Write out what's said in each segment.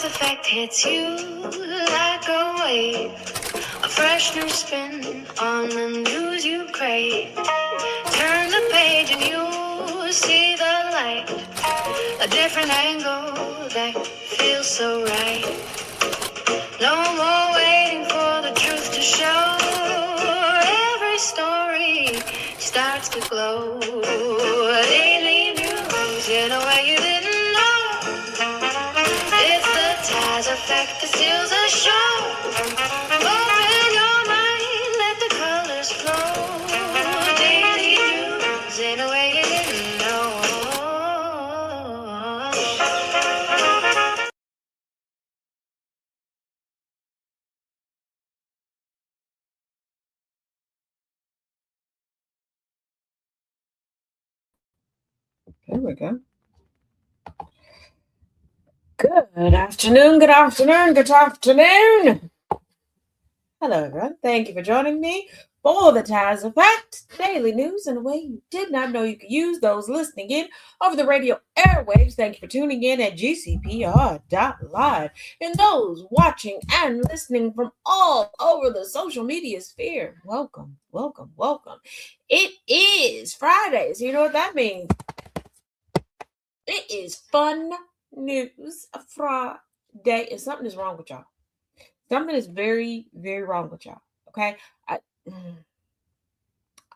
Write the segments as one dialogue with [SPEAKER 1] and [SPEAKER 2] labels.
[SPEAKER 1] Taz effect hits you like a wave, a fresh new spin on the news you crave. Turn the page and you see the light, a different angle that feels so right. No more waiting for the truth to show. Every story starts to glow. Daily news in a way you didn't know. It's the Taz effect that steals the show. Open your mind, let the colors flow. Daily news in a way you didn't know.
[SPEAKER 2] There we go. Good afternoon, good afternoon, good afternoon. Hello, everyone. Thank you for joining me for the Taz Effect Daily News in a way you did not know you could use. Those listening in over the radio airwaves, thank you for tuning in at gcpr.live. And those watching and listening from all over the social media sphere, welcome, welcome, welcome. It is Friday, so you know what that means. It is Fun News Friday, and something is wrong with y'all. Something is very, very wrong with y'all. Okay,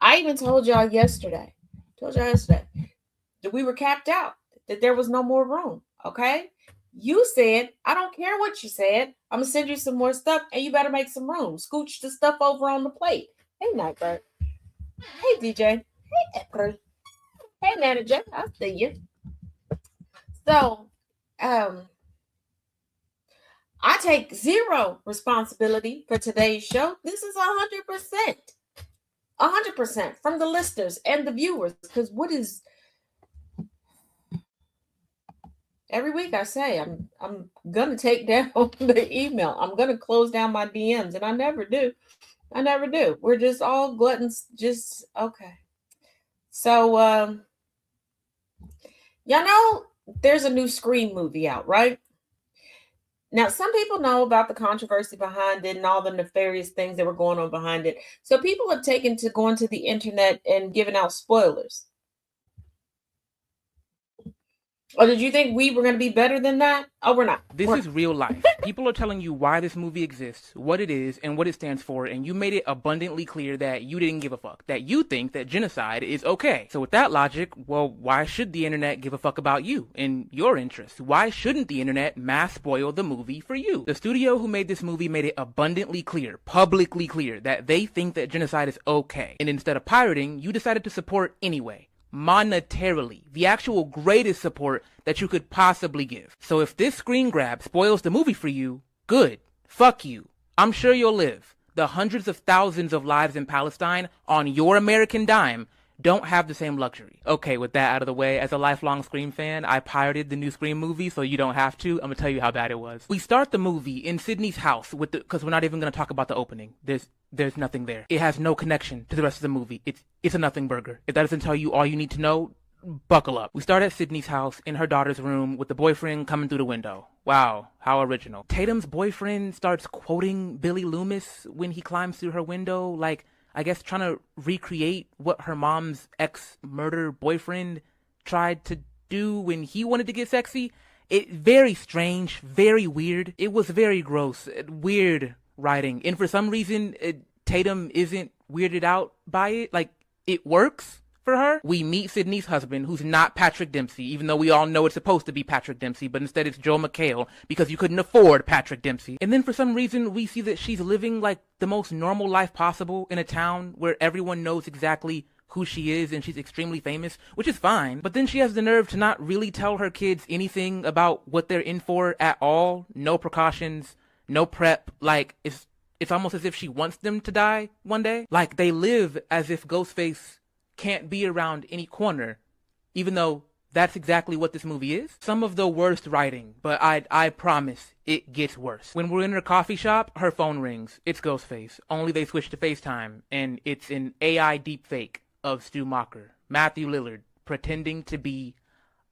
[SPEAKER 2] I even told y'all yesterday. That we were capped out. That there was no more room. Okay, you said I don't care what you said. I'm gonna send you some more stuff, and you better make some room. Scooch the stuff over on the plate. Hey, Nightbird. Hey, DJ. Hey, Edgar. Hey, Manager. I see you. So, I take zero responsibility for today's show. This is 100% from the listeners and the viewers. Because what is every week I say I'm gonna take down the email. I'm gonna close down my DMs, and I never do. We're just all gluttons. Just okay. So, y'all know there's a new Scream movie out, right? Now, some people know about the controversy behind it and all the nefarious things that were going on behind it. So people have taken to going to the internet and giving out spoilers. Or did you think we were going to be better than that? Oh, we're not.
[SPEAKER 3] This is real life. People are telling you why this movie exists, what it is, and what it stands for, and you made it abundantly clear that you didn't give a fuck, that you think that genocide is okay. So with that logic, well, why should the internet give a fuck about you and your interests? Why shouldn't the internet mass spoil the movie for you? The studio who made this movie made it abundantly clear, publicly clear, that they think that genocide is okay. And instead of pirating, you decided to support anyway. Monetarily, the actual greatest support that you could possibly give. So if this screen grab spoils the movie for you, good. Fuck you. I'm sure you'll live. The hundreds of thousands of lives in Palestine on your American dime don't have the same luxury. Okay, with that out of the way, as a lifelong Scream fan, I pirated the new Scream movie, so you don't have to. I'm gonna tell you how bad it was. We start the movie in Sydney's house because we're not even gonna talk about the opening. There's nothing there. It has no connection to the rest of the movie. It's a nothing burger. If that doesn't tell you all you need to know, buckle up. We start at Sydney's house in her daughter's room with the boyfriend coming through the window. Wow, how original. Tatum's boyfriend starts quoting Billy Loomis when he climbs through her window, like, I guess trying to recreate what her mom's ex-murder boyfriend tried to do when he wanted to get sexy. It very strange, very weird. It was very gross, weird writing. And for some reason, Tatum isn't weirded out by it. Like, it works for her. We meet Sydney's husband, who's not Patrick Dempsey, even though we all know it's supposed to be Patrick Dempsey, but instead it's Joel McHale because you couldn't afford Patrick Dempsey. And then for some reason, we see that she's living like the most normal life possible in a town where everyone knows exactly who she is and she's extremely famous, which is fine. But then she has the nerve to not really tell her kids anything about what they're in for at all. No precautions, no prep. Like, it's almost as if she wants them to die one day. Like, they live as if Ghostface can't be around any corner, even though that's exactly what this movie is. Some of the worst writing, but I promise it gets worse. When we're in her coffee shop, her phone rings. It's Ghostface, only they switched to FaceTime, and it's an AI deepfake of Stu Macher, Matthew Lillard, pretending to be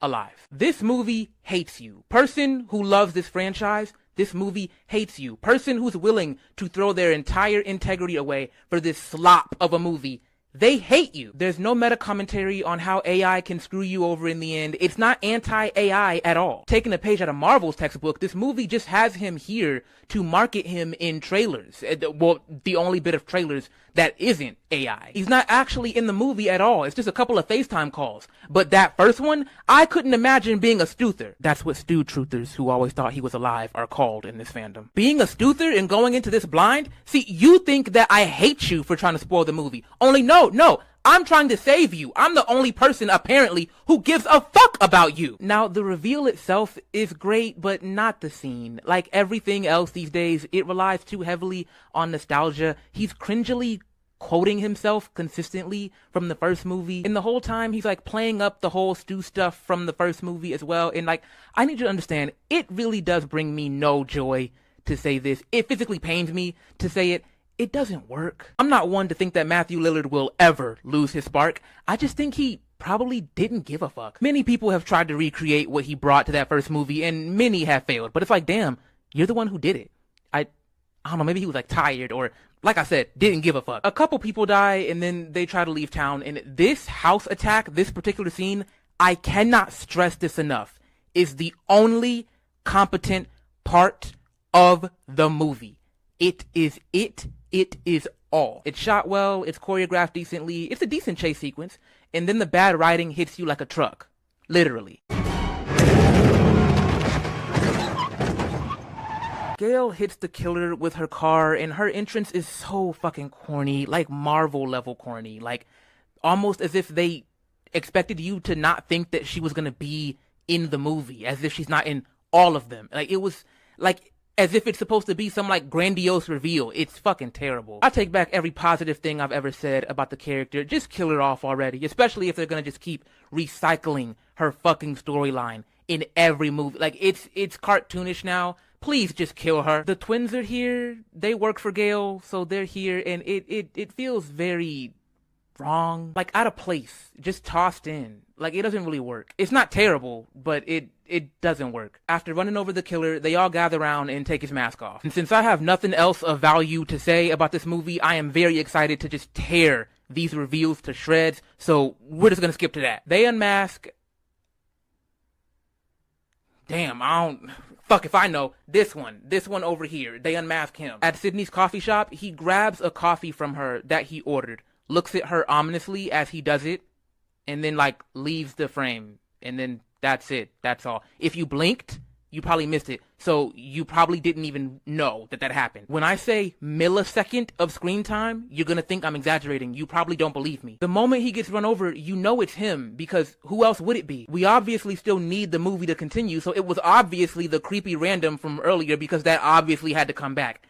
[SPEAKER 3] alive. This movie hates you. Person who loves this franchise, this movie hates you. Person who's willing to throw their entire integrity away for this slop of a movie, they hate you. There's no meta commentary on how AI can screw you over in the end. It's not anti-AI at all. Taking a page out of Marvel's textbook, this movie just has him here to market him in trailers. Well, the only bit of trailers that isn't AI. He's not actually in the movie at all. It's just a couple of FaceTime calls. But that first one, I couldn't imagine being a Stuther. That's what Stu Truthers, who always thought he was alive, are called in this fandom. Being a Stuther and going into this blind? See, you think that I hate you for trying to spoil the movie. Only no, I'm trying to save you. I'm the only person, apparently, who gives a fuck about you. Now, the reveal itself is great, but not the scene. Like everything else these days, it relies too heavily on nostalgia. He's cringily quoting himself consistently from the first movie. And the whole time, he's like playing up the whole Stu stuff from the first movie as well. And like, I need you to understand, it really does bring me no joy to say this. It physically pains me to say it. It doesn't work. I'm not one to think that Matthew Lillard will ever lose his spark. I just think he probably didn't give a fuck. Many people have tried to recreate what he brought to that first movie, and many have failed. But it's like, damn, you're the one who did it. I don't know, maybe he was like tired or, like I said, didn't give a fuck. A couple people die, and then they try to leave town. And this house attack, this particular scene, I cannot stress this enough, is the only competent part of the movie. It is all. It's shot well, it's choreographed decently, it's a decent chase sequence, and then the bad writing hits you like a truck. Literally. Gail hits the killer with her car, and her entrance is so fucking corny, like Marvel level corny, like almost as if they expected you to not think that she was gonna be in the movie, as if she's not in all of them. Like, it was like as if it's supposed to be some like grandiose reveal. It's fucking terrible. I take back every positive thing I've ever said about the character. Just kill her off already, especially if they're gonna just keep recycling her fucking storyline in every movie. Like, it's cartoonish now. Please just kill her. The twins are here. They work for Gale, so they're here, and it feels very wrong, like out of place, just tossed in. Like, it doesn't really work. It's not terrible, but it doesn't work. After running over the killer, they all gather around and take his mask off. And since I have nothing else of value to say about this movie, I am very excited to just tear these reveals to shreds, so we're just gonna skip to that. They unmask. Damn, fuck if I know. This one over here. They unmask him. At Sydney's coffee shop, he grabs a coffee from her that he ordered, looks at her ominously as he does it, and then like leaves the frame. And then that's it. That's all. If you blinked, you probably missed it. So you probably didn't even know that happened. When I say millisecond of screen time, you're gonna think I'm exaggerating. You probably don't believe me. The moment he gets run over, you know it's him, because who else would it be? We obviously still need the movie to continue, so it was obviously the creepy random from earlier, because that obviously had to come back.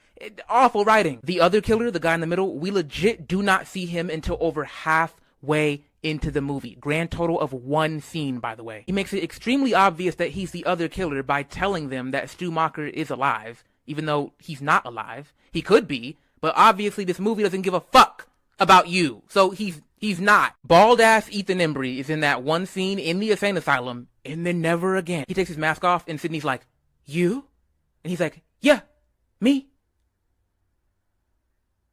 [SPEAKER 3] Awful writing. The other killer, the guy in the middle, we legit do not see him until over halfway into the movie. Grand total of one scene, by the way. He makes it extremely obvious that he's the other killer by telling them that Stu Macher is alive, even though he's not alive. He could be, but obviously this movie doesn't give a fuck about you. So he's not. Bald-ass Ethan Embry is in that one scene in the insane asylum, and then never again. He takes his mask off, and Sydney's like, "You?" And he's like, "Yeah, me."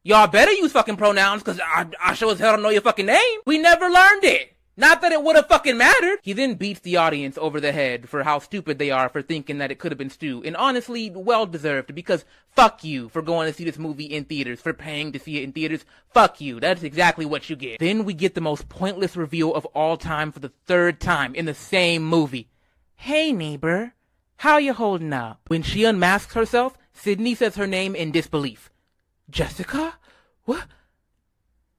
[SPEAKER 3] Y'all better use fucking pronouns, cause I sure as hell don't know your fucking name. We never learned it. Not that it would have fucking mattered. He then beats the audience over the head for how stupid they are for thinking that it could have been Stu. And honestly, well deserved, because fuck you for going to see this movie in theaters, for paying to see it in theaters. Fuck you. That's exactly what you get. Then we get the most pointless reveal of all time for the third time in the same movie. "Hey, neighbor, how you holding up?" When she unmasks herself, Sydney says her name in disbelief. "Jessica? What?"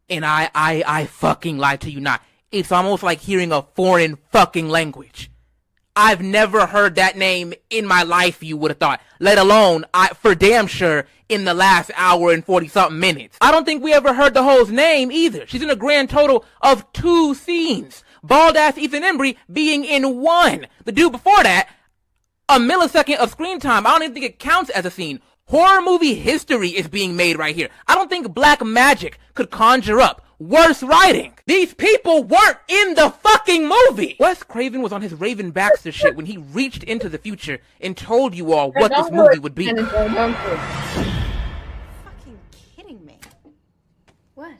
[SPEAKER 3] And I fucking lied to you not. It's almost like hearing a foreign fucking language. I've never heard that name in my life, you would have thought. Let alone, for damn sure, in the last hour and 40-something minutes. I don't think we ever heard the hoe's name either. She's in a grand total of 2 scenes. Bald-ass Ethan Embry being in 1. The dude before that, a millisecond of screen time. I don't even think it counts as a scene. Horror movie history is being made right here. I don't think black magic could conjure up worse writing. These people weren't in the fucking movie. Wes Craven was on his Raven Baxter shit when he reached into the future and told you all what this movie would be.
[SPEAKER 4] Fucking kidding me. What?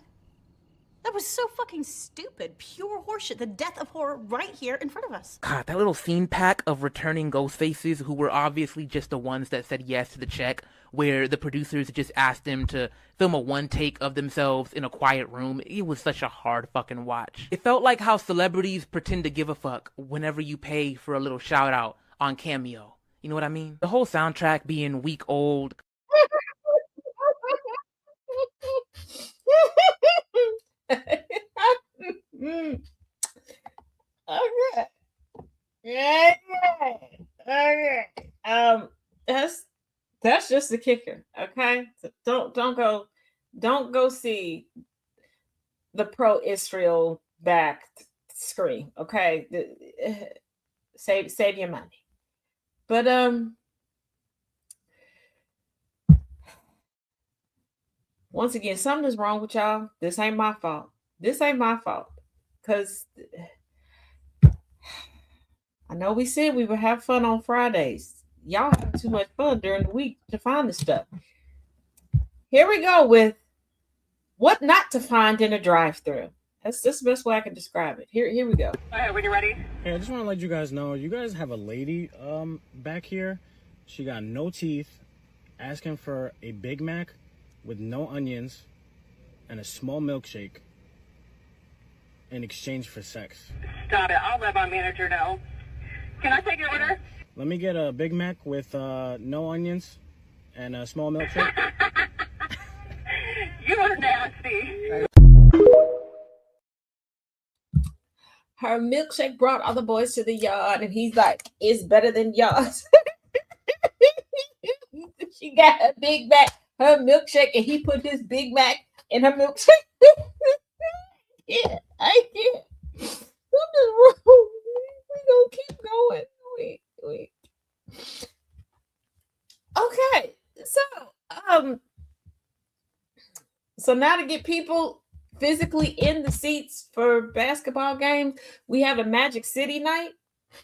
[SPEAKER 4] That was so fucking stupid. Pure horseshit. The death of horror right here in front of us.
[SPEAKER 3] God, that little scene pack of returning ghost faces who were obviously just the ones that said yes to the check, where the producers just asked them to film a one take of themselves in a quiet room. It was such a hard fucking watch. It felt like how celebrities pretend to give a fuck whenever you pay for a little shout out on Cameo. You know what I mean? The whole soundtrack being week old.
[SPEAKER 2] Okay. Yeah. Okay. That's just the kicker. Okay. So don't go see the pro-Israel backed Scream. Okay. Save your money. But once again, something is wrong with y'all. This ain't my fault. Because I know we said we would have fun on Fridays. Y'all have too much fun during the week to find the stuff. Here we go with what not to find in a drive-thru. That's the best way I can describe it. Here we go.
[SPEAKER 5] All right, when you're ready.
[SPEAKER 6] Hey, I just want to let you guys know, you guys have a lady back here. She got no teeth, asking for a Big Mac with no onions and a small milkshake in exchange for sex.
[SPEAKER 5] Stop it. I'll let my manager know. Can I take your order?
[SPEAKER 6] Let me get a Big Mac with no onions and a small milkshake.
[SPEAKER 5] You are nasty.
[SPEAKER 2] Her milkshake brought other boys to the yard, and he's like, it's better than yours. She got her Big Mac, her milkshake, and he put his Big Mac in her milkshake. Yeah, I can't. Something's wrong. We gonna keep going. Wait. Okay, so now to get people physically in the seats for basketball games, we have a Magic City night.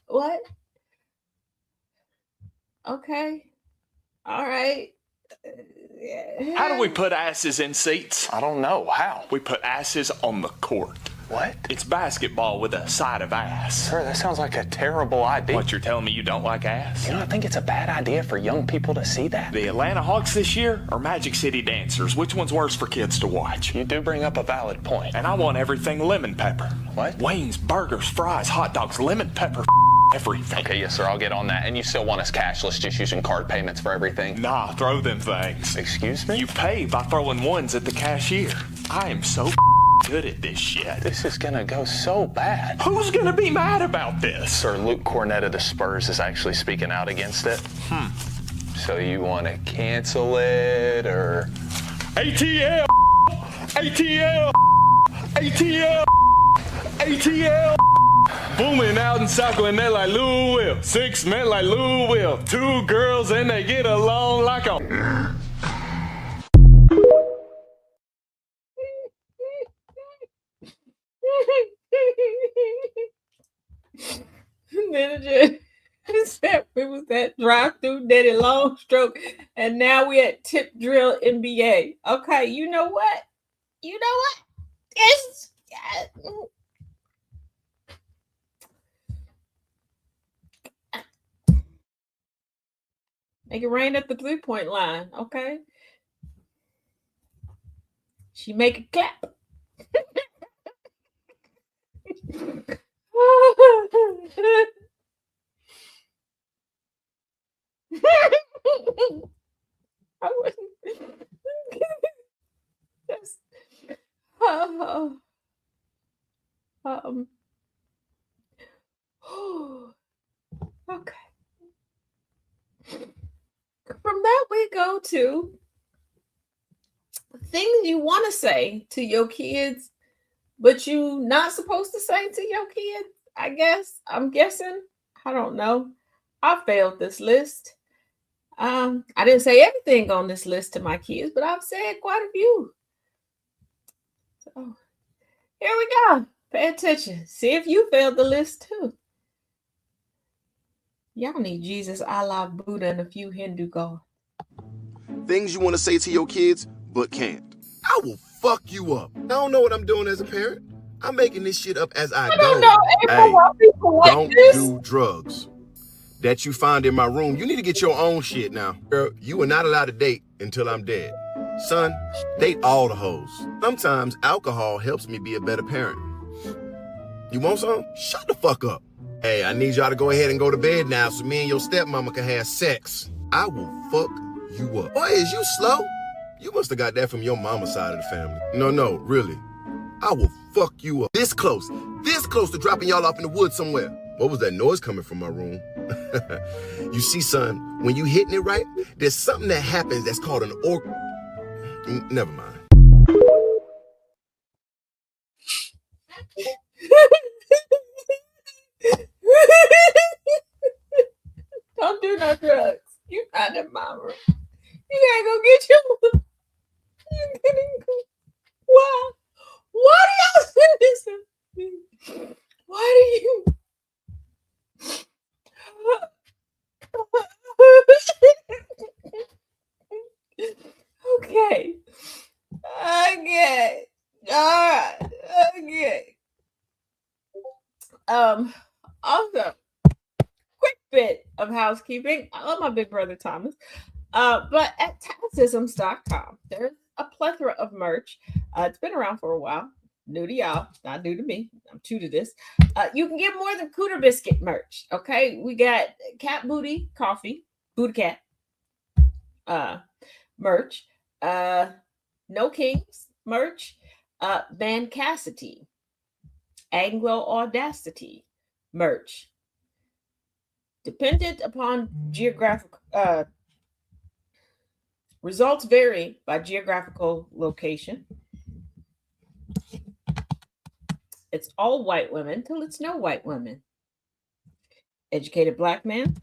[SPEAKER 2] What? Okay. All right.
[SPEAKER 7] How do we put asses in seats?
[SPEAKER 8] I don't know. How?
[SPEAKER 7] We put asses on the court.
[SPEAKER 8] What?
[SPEAKER 7] It's basketball with a side of ass.
[SPEAKER 8] Sir, that sounds like a terrible idea.
[SPEAKER 7] What, you're telling me you don't like ass?
[SPEAKER 8] You know, I think it's a bad idea for young people to see that.
[SPEAKER 7] The Atlanta Hawks this year or Magic City Dancers? Which one's worse for kids to watch?
[SPEAKER 8] You do bring up a valid point.
[SPEAKER 7] And I want everything lemon pepper.
[SPEAKER 8] What?
[SPEAKER 7] Wings, burgers, fries, hot dogs, lemon pepper, everything.
[SPEAKER 8] Okay, yes, sir, I'll get on that. And you still want us cashless, just using card payments for everything?
[SPEAKER 7] Nah, throw them things.
[SPEAKER 8] Excuse me?
[SPEAKER 7] You pay by throwing ones at the cashier. I am so good at this shit.
[SPEAKER 8] This is gonna go so bad.
[SPEAKER 7] Who's gonna be mad about this?
[SPEAKER 8] Sir, Luke Cornett of the Spurs is actually speaking out against it. So you want to cancel it, or?
[SPEAKER 7] ATL! ATL! ATL! ATL! Booming out and cycling there like Louisville. 6 men like Louisville. 2 girls and they get along like a...
[SPEAKER 2] Manager said it was that drive-through daddy long stroke, and now we at tip drill NBA. Okay, you know what? It's make it rain at the 3-point line. Okay, she make it clap. I wasn't just okay. From that we go to things you want to say to your kids, but you not supposed to say to your kids. I guess. I'm guessing. I don't know. I failed this list. I didn't say everything on this list to my kids, but I've said quite a few. So Here we go. Pay attention. See if you failed the list too. Y'all need Jesus, Allah, Buddha, and a few Hindu gods.
[SPEAKER 9] Things you want to say to your kids, but can't. I will fuck you up. I don't know what I'm doing as a parent. I'm making this shit up as I
[SPEAKER 2] I
[SPEAKER 9] go.
[SPEAKER 2] don't know, April,
[SPEAKER 9] Hey,
[SPEAKER 2] why people like
[SPEAKER 9] don't
[SPEAKER 2] this?
[SPEAKER 9] do drugs that you find in my room. You need to get your own shit now. Girl, you are not allowed to date until I'm dead. Son, date all the hoes. Sometimes alcohol helps me be a better parent. You want some? Shut the fuck up. Hey, I need y'all to go ahead and go to bed now so me and your stepmama can have sex. I will fuck you up. Boy, is you slow? You must have got that from your mama's side of the family. No, really. I will fuck you up. This close to dropping y'all off in the woods somewhere. What was that noise coming from my room? You see, son, when you hitting it right, there's something that happens that's called an Never mind.
[SPEAKER 2] Don't do no drugs. You're not in my room. You gotta go get your. You gotta go. Why? Why do y'all send this to me? Why do you? Okay. All right. Okay. Also, quick bit of housekeeping. I love my big brother Thomas. But at Tazisms.com, there's a plethora of merch. It's been around for a while. New to y'all, not new to me. I'm true to this. You can get more than Cooter Biscuit merch. Okay, we got Cat Booty Coffee, Booty Cat merch. No Kings merch. Van Cassidy, Anglo Audacity merch. Dependent upon geographic results vary by geographical location. It's all white women till it's no white women. Educated Black man,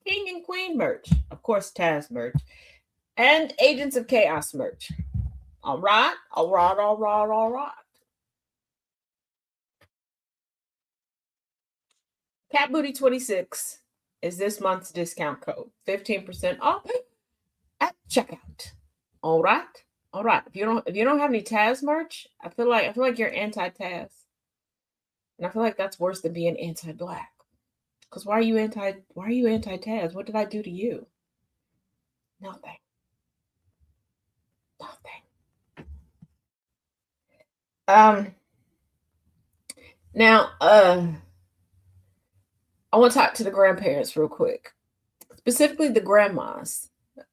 [SPEAKER 2] King and Queen merch, of course, Taz merch, and Agents of Chaos merch. All right. Cat Booty 26 is this month's discount code. 15% off at checkout. All right. If you don't have any Taz merch, I feel like you're anti-Taz. And I feel like that's worse than being anti-Black. Because why are you anti-Taz? What did I do to you? Nothing. Now, I want to talk to the grandparents real quick. Specifically the grandmas.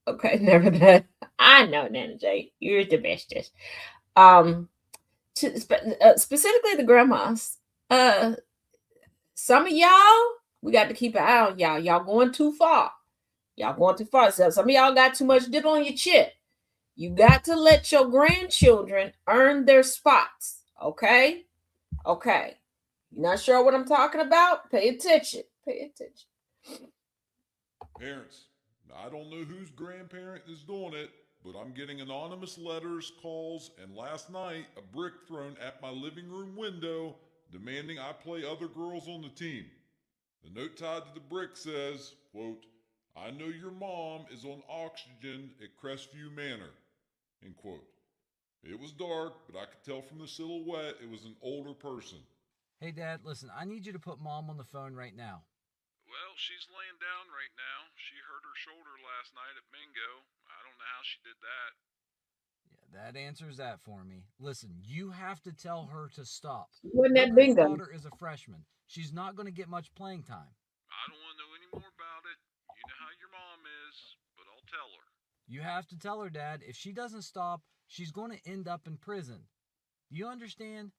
[SPEAKER 2] Okay, never that. I know, Nana J. You're the bestest. Specifically the grandmas. Some of y'all, we got to keep an eye on y'all. Y'all going too far. So some of y'all got too much dip on your chip. You got to let your grandchildren earn their spots. Okay? Okay. You're not sure what I'm talking about? Pay attention.
[SPEAKER 10] Parents, I don't know whose grandparent is doing it, but I'm getting anonymous letters, calls, and last night a brick thrown at my living room window demanding I play other girls on the team. The note tied to the brick says, quote, I know your mom is on oxygen at Crestview Manor, end quote. It was dark, but I could tell from the silhouette it was an older person.
[SPEAKER 11] Hey, Dad, listen, I need you to put Mom on the phone right now.
[SPEAKER 10] Well, she's laying down right now. She hurt her shoulder last night at bingo. I don't know how she did that.
[SPEAKER 11] Yeah, that answers that for me. Listen, you have to tell her to stop.
[SPEAKER 2] Wasn't that
[SPEAKER 11] Her
[SPEAKER 2] bingo?
[SPEAKER 11] daughter is a freshman. She's not going to get much playing time.
[SPEAKER 10] I don't want to know any more about it. You know how your mom is, but I'll tell her.
[SPEAKER 11] You have to tell her, Dad. If she doesn't stop, she's going to end up in prison. Do you understand?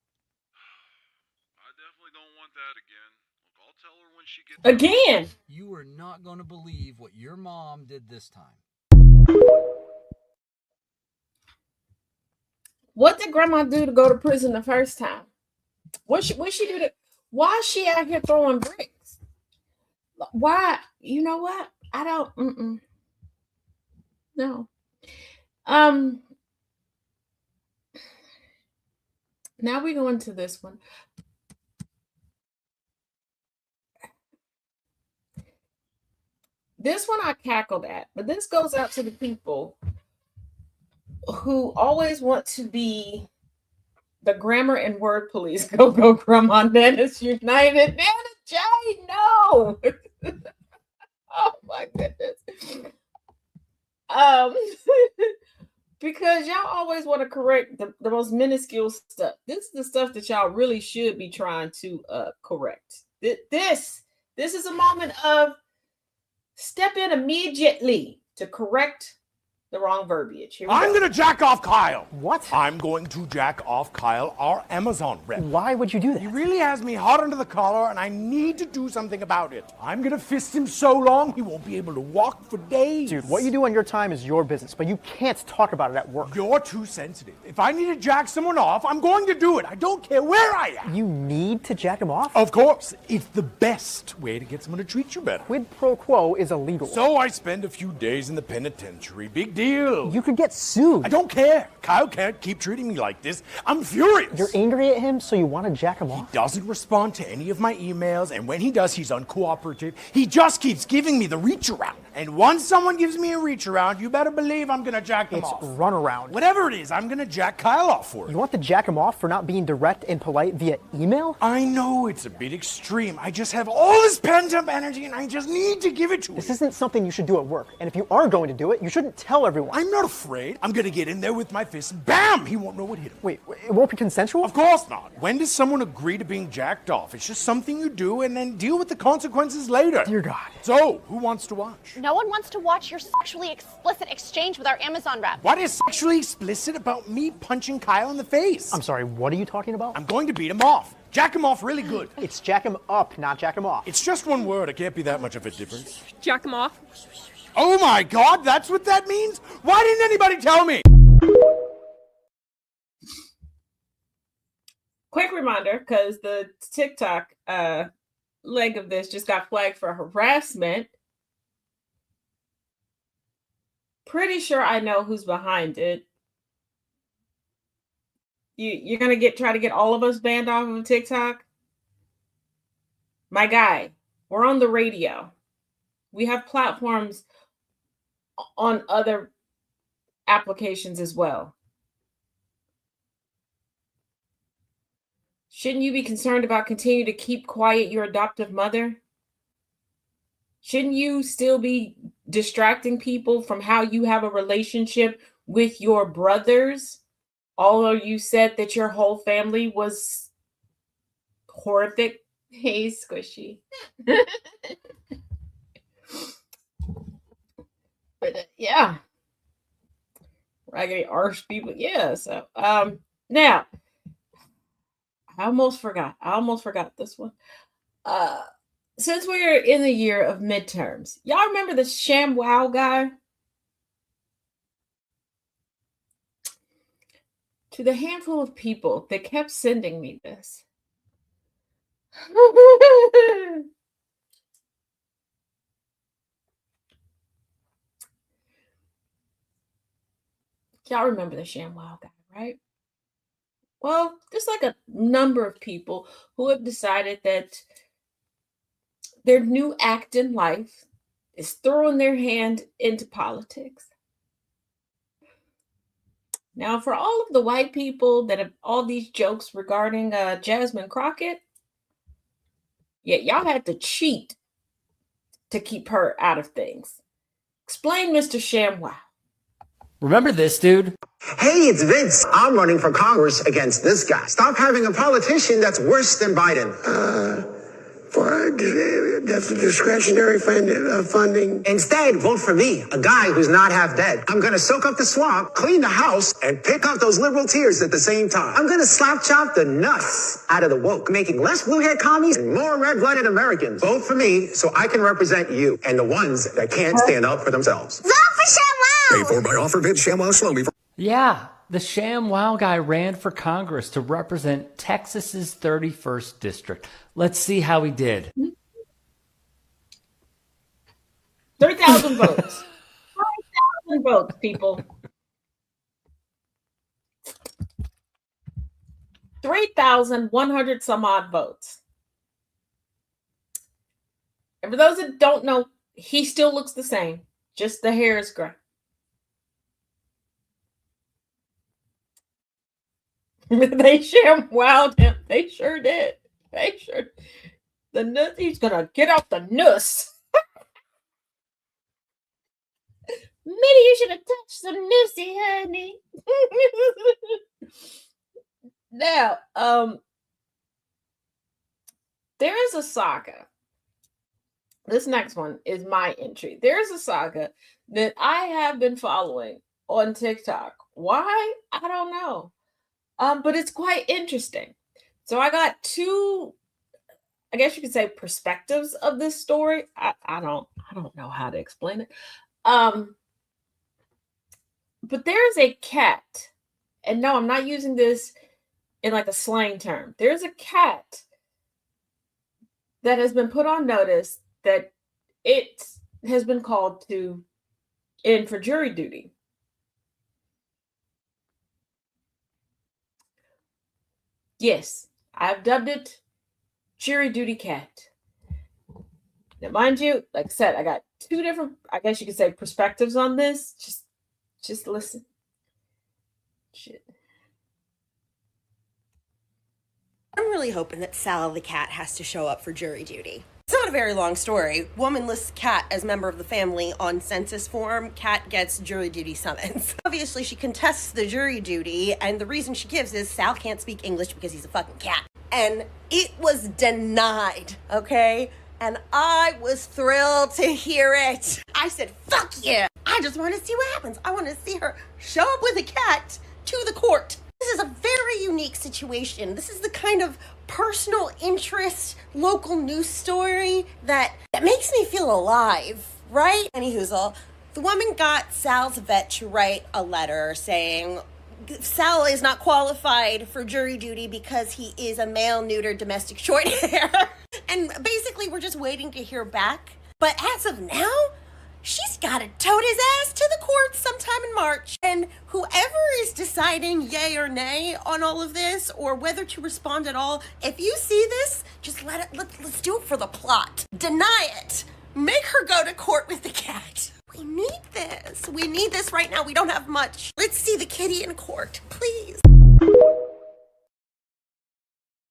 [SPEAKER 10] I definitely don't want that again. Look, I'll tell her when she gets
[SPEAKER 2] Again.
[SPEAKER 11] You are not going to believe what your mom did this time.
[SPEAKER 2] What did grandma do to go to prison the first time? What she do to, why is she out here throwing bricks? Why? You know what? I don't no. Now we go into this one. This one I cackled at, but this goes out to the people who always want to be the grammar and word police. Go, Grandma Dennis United. Nana J, no. Oh my goodness. Because y'all always want to correct the most minuscule stuff. This is the stuff that y'all really should be trying to correct. This is a moment of step in immediately to correct the wrong verbiage. Here we
[SPEAKER 12] I'm
[SPEAKER 2] go.
[SPEAKER 12] gonna jack off Kyle.
[SPEAKER 13] What?
[SPEAKER 12] I'm going to jack off Kyle, our Amazon rep.
[SPEAKER 13] Why would you do that?
[SPEAKER 12] He really has me hot under the collar, and I need to do something about it. I'm gonna fist him so long he won't be able to walk for days.
[SPEAKER 13] Dude, what you do on your time is your business, but you can't talk about it at work.
[SPEAKER 12] You're too sensitive. If I need to jack someone off, I'm going to do it. I don't care where I am.
[SPEAKER 13] You need to jack him off?
[SPEAKER 12] Of course. It's the best way to get someone to treat you better.
[SPEAKER 13] Quid pro quo is illegal.
[SPEAKER 12] So I spend a few days in the penitentiary. Big deal.
[SPEAKER 13] You could get sued.
[SPEAKER 12] I don't care. Kyle can't keep treating me like this. I'm furious.
[SPEAKER 13] You're angry at him, so you want to jack him off?
[SPEAKER 12] He doesn't respond to any of my emails, and when he does, he's uncooperative. He just keeps giving me the reach around. And once someone gives me a reach around, you better believe I'm gonna jack him off.
[SPEAKER 13] It's run around.
[SPEAKER 12] Whatever it is, I'm gonna jack Kyle off for it.
[SPEAKER 13] You want to jack him off for not being direct and polite via email?
[SPEAKER 12] I know it's a bit extreme. I just have all this pent-up energy, and I just need to give it to him.
[SPEAKER 13] This isn't something you should do at work. And if you are going to do it, you shouldn't tell everyone.
[SPEAKER 12] I'm not afraid. I'm gonna get in there with my fist, and bam! He won't know what hit him.
[SPEAKER 13] Wait, it won't be consensual?
[SPEAKER 12] Of course not. When does someone agree to being jacked off? It's just something you do and then deal with the consequences later.
[SPEAKER 13] Dear God.
[SPEAKER 12] So, who wants to watch?
[SPEAKER 14] No one wants to watch your sexually explicit exchange with our Amazon rep.
[SPEAKER 12] What is sexually explicit about me punching Kyle in the face?
[SPEAKER 13] I'm sorry, what are you talking about?
[SPEAKER 12] I'm going to beat him off. Jack him off really good.
[SPEAKER 13] It's jack him up, not jack him off.
[SPEAKER 12] It's just one word. It can't be that much of a difference.
[SPEAKER 15] Jack him off.
[SPEAKER 12] Oh my God, that's what that means? Why didn't anybody tell me?
[SPEAKER 2] Quick reminder, because the TikTok leg of this just got flagged for harassment. Pretty sure I know who's behind it. You're gonna try to get all of us banned off of TikTok? My guy, we're on the radio. We have platforms on other applications as well. Shouldn't you be concerned about continue to keep quiet your adoptive mother? Shouldn't you still be distracting people from how you have a relationship with your brothers? Although you said that your whole family was horrific. Hey, Squishy. But yeah. Raggedy arse people. Yeah, so now I almost forgot this one. Since we're in the year of midterms, y'all remember the ShamWow guy? To the handful of people that kept sending me this. Y'all remember the ShamWow guy, right? Well, there's like a number of people who have decided that their new act in life is throwing their hand into politics. Now, for all of the white people that have all these jokes regarding Jasmine Crockett, yeah, y'all had to cheat to keep her out of things. Explain, Mr. ShamWow.
[SPEAKER 16] Remember this, dude?
[SPEAKER 17] Hey, it's Vince. I'm running for Congress against this guy. Stop having a politician that's worse than Biden. That's a discretionary funding. Instead, vote for me, a guy who's not half dead. I'm going to soak up the swamp, clean the house, and pick up those liberal tears at the same time. I'm going to slap chop the nuts out of the woke, making less blue-haired commies and more red-blooded Americans. Vote for me so I can represent you and the ones that can't stand up for themselves.
[SPEAKER 14] Vote for ShamWow!
[SPEAKER 17] Paid for by offer bid ShamWow Slowly.
[SPEAKER 16] Yeah, the ShamWow guy ran for Congress to represent Texas's 31st district. Let's see how he did.
[SPEAKER 2] 3,000 votes. 3,000 votes, people. 3,100 some odd votes. And for those that don't know, he still looks the same. Just the hair is gray. They wowed him. They sure did. They sure. The nuss, he's gonna get out the nuss. Maybe you should have touched some nussy, honey. Now, there is a saga. This next one is my entry. There's a saga that I have been following on TikTok. Why? I don't know. But it's quite interesting. So I got two, I guess you could say, perspectives of this story. I don't know how to explain it. But there's a cat, and no, I'm not using this in like a slang term. There's a cat that has been put on notice that it has been called in for jury duty. Yes, I've dubbed it jury duty cat. Now, mind you, like I said, I got two different, I guess you could say, perspectives on this. Just listen. Shit.
[SPEAKER 15] I'm really hoping that Sal the cat has to show up for jury duty. It's not a very long story. Woman lists cat as member of the family on census form. Cat gets jury duty summons. Obviously, she contests the jury duty, and the reason she gives is Sal can't speak English because he's a fucking cat. And it was denied, okay? And I was thrilled to hear it. I said, fuck yeah. I just want to see what happens. I want to see her show up with a cat to the court. This is a very unique situation. This is the kind of personal interest local news story that makes me feel alive, right? Anywhoozle, the woman got Sal's vet to write a letter saying Sal is not qualified for jury duty because he is a male neuter domestic short hair. And basically we're just waiting to hear back. But as of now, she's got to tote his ass to the court sometime in March. And whoever is deciding yay or nay on all of this, or whether to respond at all, if you see this, just let's do it for the plot. Deny it. Make her go to court with the cat. We need this. We need this right now. We don't have much. Let's see the kitty in court, please.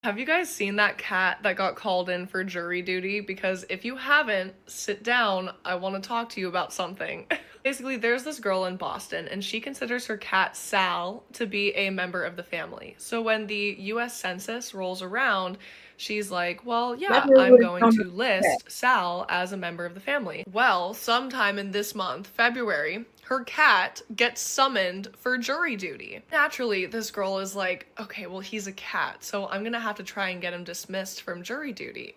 [SPEAKER 18] Have you guys seen that cat that got called in for jury duty? Because if you haven't, sit down. I want to talk to you about something. Basically, there's this girl in Boston, and she considers her cat Sal to be a member of the family. So when the US Census rolls around, she's like, well, yeah, I'm going to list Sal as a member of the family. Well, sometime in this month, February, her cat gets summoned for jury duty. Naturally, this girl is like, okay, well, he's a cat, so I'm gonna have to try and get him dismissed from jury duty.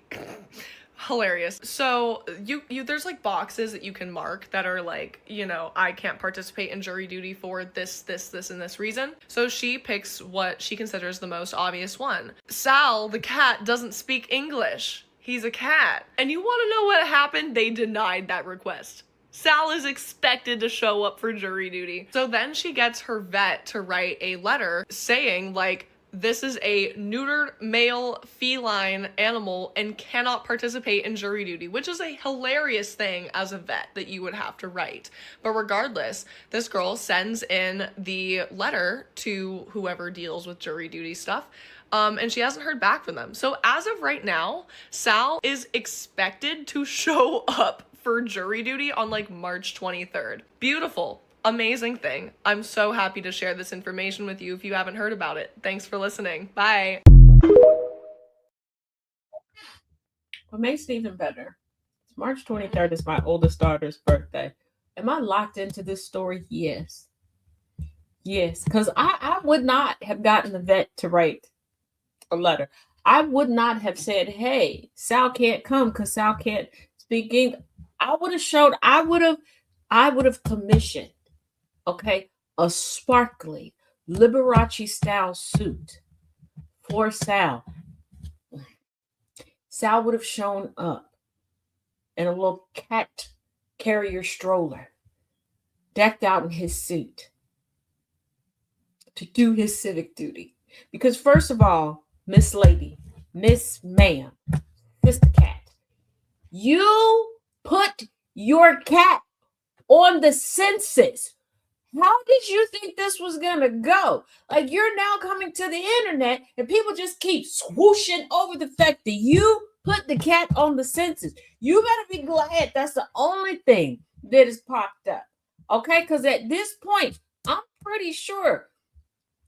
[SPEAKER 18] Hilarious. So there's like boxes that you can mark that are like, you know, I can't participate in jury duty for this, and this reason. So she picks what she considers the most obvious one. Sal, the cat, doesn't speak English. He's a cat. And you want to know what happened? They denied that request. Sal is expected to show up for jury duty. So then she gets her vet to write a letter saying, like, this is a neutered male feline animal and cannot participate in jury duty, which is a hilarious thing as a vet that you would have to write. But regardless, this girl sends in the letter to whoever deals with jury duty stuff. And she hasn't heard back from them. So as of right now, Sal is expected to show up for jury duty on like March 23rd. Beautiful. Amazing thing. I'm so happy to share this information with you if you haven't heard about it. Thanks for listening. Bye.
[SPEAKER 2] What makes it even better, March 23rd is my oldest daughter's birthday. Am I locked into this story? Yes. Yes, because I would not have gotten the vet to write a letter. I would not have said, hey, Sal can't come because Sal can't speak English. I would have commissioned, okay, a sparkly Liberace style suit for Sal. Sal would have shown up in a little cat carrier stroller, decked out in his suit to do his civic duty. Because first of all, Miss Lady, Miss Ma'am, Sister Cat, you put your cat on the census. How did you think this was gonna go? Like, you're now coming to the internet and people just keep swooshing over the fact that you put the cat on the census. You better be glad that's the only thing that is popped up. Okay, because at this point, I'm pretty sure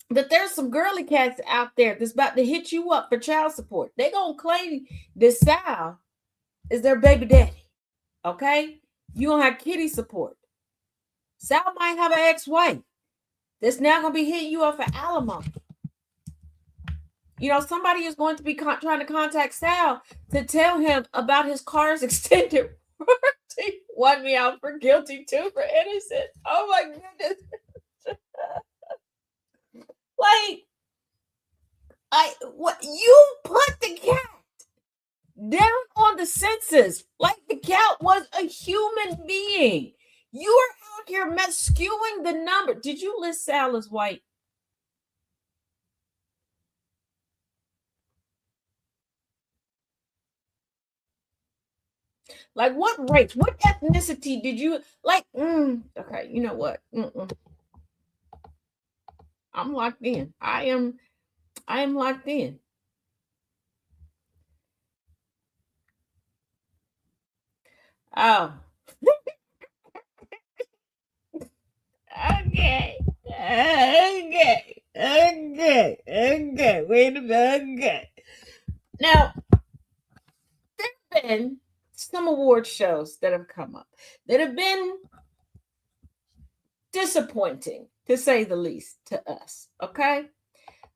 [SPEAKER 2] that there's some girly cats out there that's about to hit you up for child support. They gonna claim that Sal is their baby daddy. Okay, you gonna have kitty support. Sal might have an ex-wife that's now gonna be hitting you up for alimony. You know, somebody is going to be trying to contact Sal to tell him about his car's extended warranty. Want me out for guilty, two for innocent. Oh my goodness. Like, what you put the cat down on the census like the cat was a human being. You are out here skewing the number. Did you list Sal as white? Like, what race, what ethnicity did you like? Okay, you know what? I'm locked in. I am locked in. Oh. Okay. Wait a minute. Okay. Now, there have been some award shows that have come up that have been disappointing, to say the least, to us. Okay.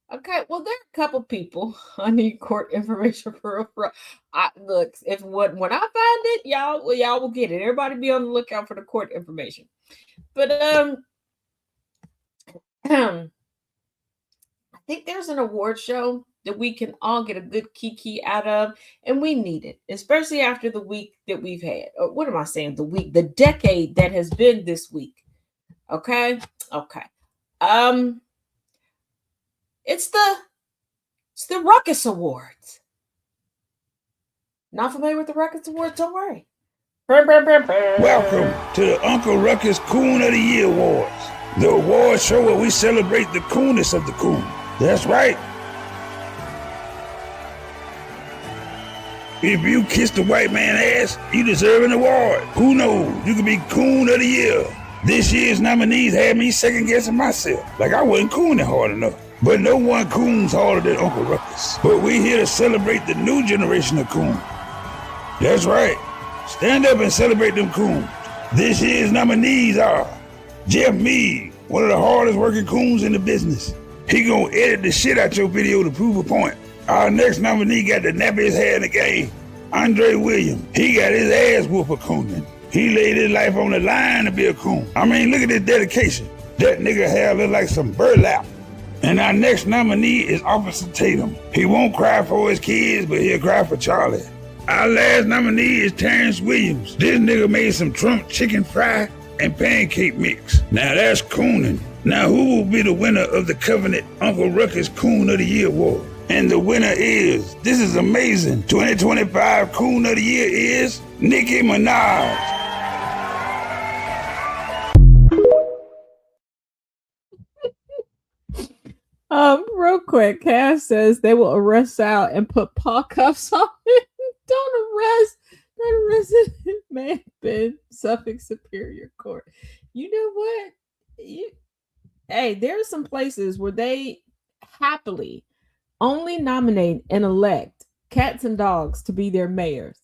[SPEAKER 2] Well, there are a couple people. I need court information for look. When I find it, y'all will get it. Everybody be on the lookout for the court information. But I think there's an award show that we can all get a good kiki out of, and we need it, especially after the week that we've had. Or what am I saying? The decade that has been this week. Okay. It's the Ruckus Awards. Not familiar with the Ruckus Awards? Don't worry.
[SPEAKER 19] Welcome to the Uncle Ruckus Coon of the Year Awards, the award show where we celebrate the coolness of the coon. That's right. If you kiss the white man ass, you deserve an award. Who knows? You could be Coon of the Year. This year's nominees had me second guessing myself, like I wasn't cooning hard enough. But no one coons harder than Uncle Ruckus. But we're here to celebrate the new generation of coon. That's right. Stand up and celebrate them coons. This year's nominees are Jeff Mead, one of the hardest working coons in the business. He gonna edit the shit out your video to prove a point. Our next nominee got the nappiest hair in the game, Andre Williams. He got his ass whooped for cooning. He laid his life on the line to be a coon. I mean, look at his dedication. That nigga hair look like some burlap. And our next nominee is Officer Tatum. He won't cry for his kids, but he'll cry for Charlie. Our last nominee is Terrence Williams. This nigga made some Trump chicken fry and pancake mix. Now that's cooning. Now who will be the winner of the Covenant Uncle Ruckus Coon of the Year Award? And the winner is, this is amazing, 2025 Coon of the Year is Nicki Minaj.
[SPEAKER 2] Real quick, Cass says they will arrest Sal and put paw cuffs on him. Don't arrest it, man. Ben, Suffolk Superior Court. You know what? Hey, there are some places where they happily only nominate and elect cats and dogs to be their mayors.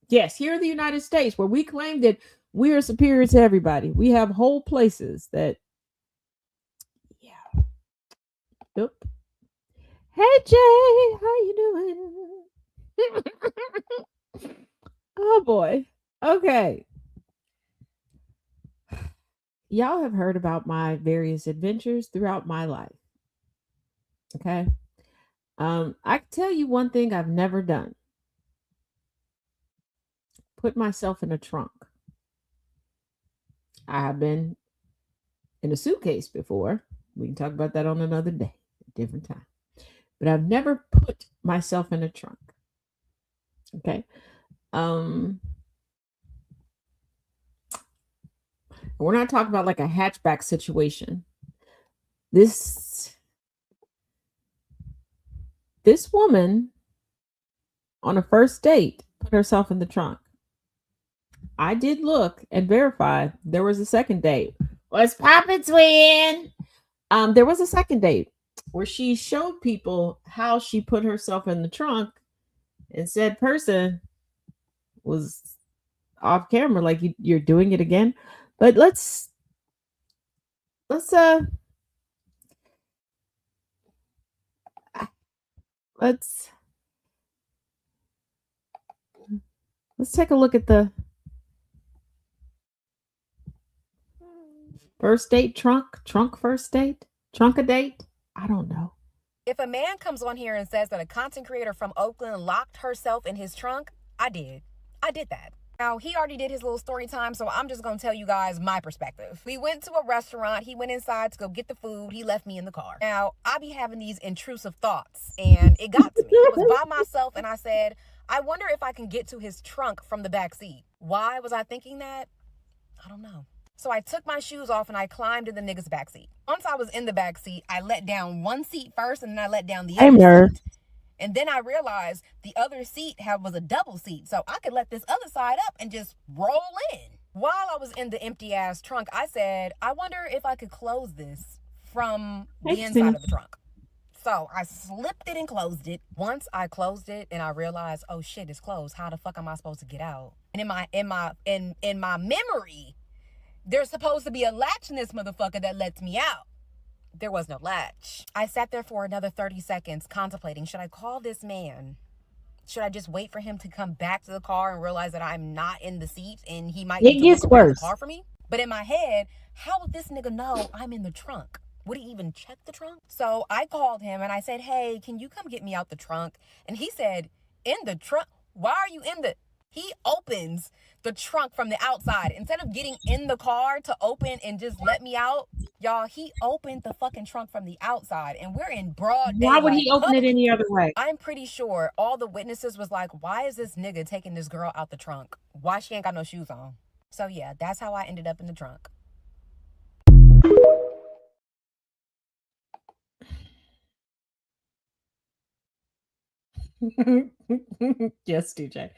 [SPEAKER 2] Yes, here in the United States, where we claim that we are superior to everybody, we have whole places that. Yep. Hey Jay, how you doing? Oh boy. Okay. Y'all have heard about my various adventures throughout my life. Okay. I can tell you one thing I've never done. Put myself in a trunk. I have been in a suitcase before. We can talk about that on another day. different time. But I've never put myself in a trunk. Okay. We're not talking about like a hatchback situation. This woman on a first date put herself in the trunk. I did look and verify there was a second date. What's poppin', twin? There was a second date where she showed people how she put herself in the trunk, and said person was off camera, like you're doing it again. But let's let's take a look at the first date trunk first date, trunk a date. I don't know.
[SPEAKER 20] If a man comes on here and says that a content creator from Oakland locked herself in his trunk, I did that. Now, he already did his little story time, so I'm just going to tell you guys my perspective. We went to a restaurant. He went inside to go get the food. He left me in the car. Now, I be having these intrusive thoughts, and it got to me. I was by myself, and I said, I wonder if I can get to his trunk from the back seat. Why was I thinking that? I don't know. So I took my shoes off and I climbed in the nigga's back seat. Once I was in the back seat, I let down one seat first, and then I let down the other seat. And then I realized the other seat was a double seat, so I could let this other side up and just roll in. While I was in the empty ass trunk, I said, I wonder if I could close this from the inside of the trunk. So I slipped it and closed it. Once I closed it and I realized, oh shit, it's closed. How the fuck am I supposed to get out? And in my memory, there's supposed to be a latch in this motherfucker that lets me out. There was no latch. I sat there for another 30 seconds contemplating, should I call this man? Should I just wait for him to come back to the car and realize that I'm not in the seat and he might
[SPEAKER 2] It gets worse.
[SPEAKER 20] The car for me? But in my head, how would this nigga know I'm in the trunk? Would he even check the trunk? So I called him and I said, hey, can you come get me out the trunk? And he said, in the trunk? Why are you in the... He opens the trunk from the outside. Instead of getting in the car to open and just let me out, y'all, he opened the fucking trunk from the outside, and we're in broad daylight.
[SPEAKER 2] Why would he open it any other way?
[SPEAKER 20] I'm pretty sure all the witnesses was like, why is this nigga taking this girl out the trunk? Why she ain't got no shoes on? So yeah, that's how I ended up in the trunk.
[SPEAKER 2] Yes, DJ.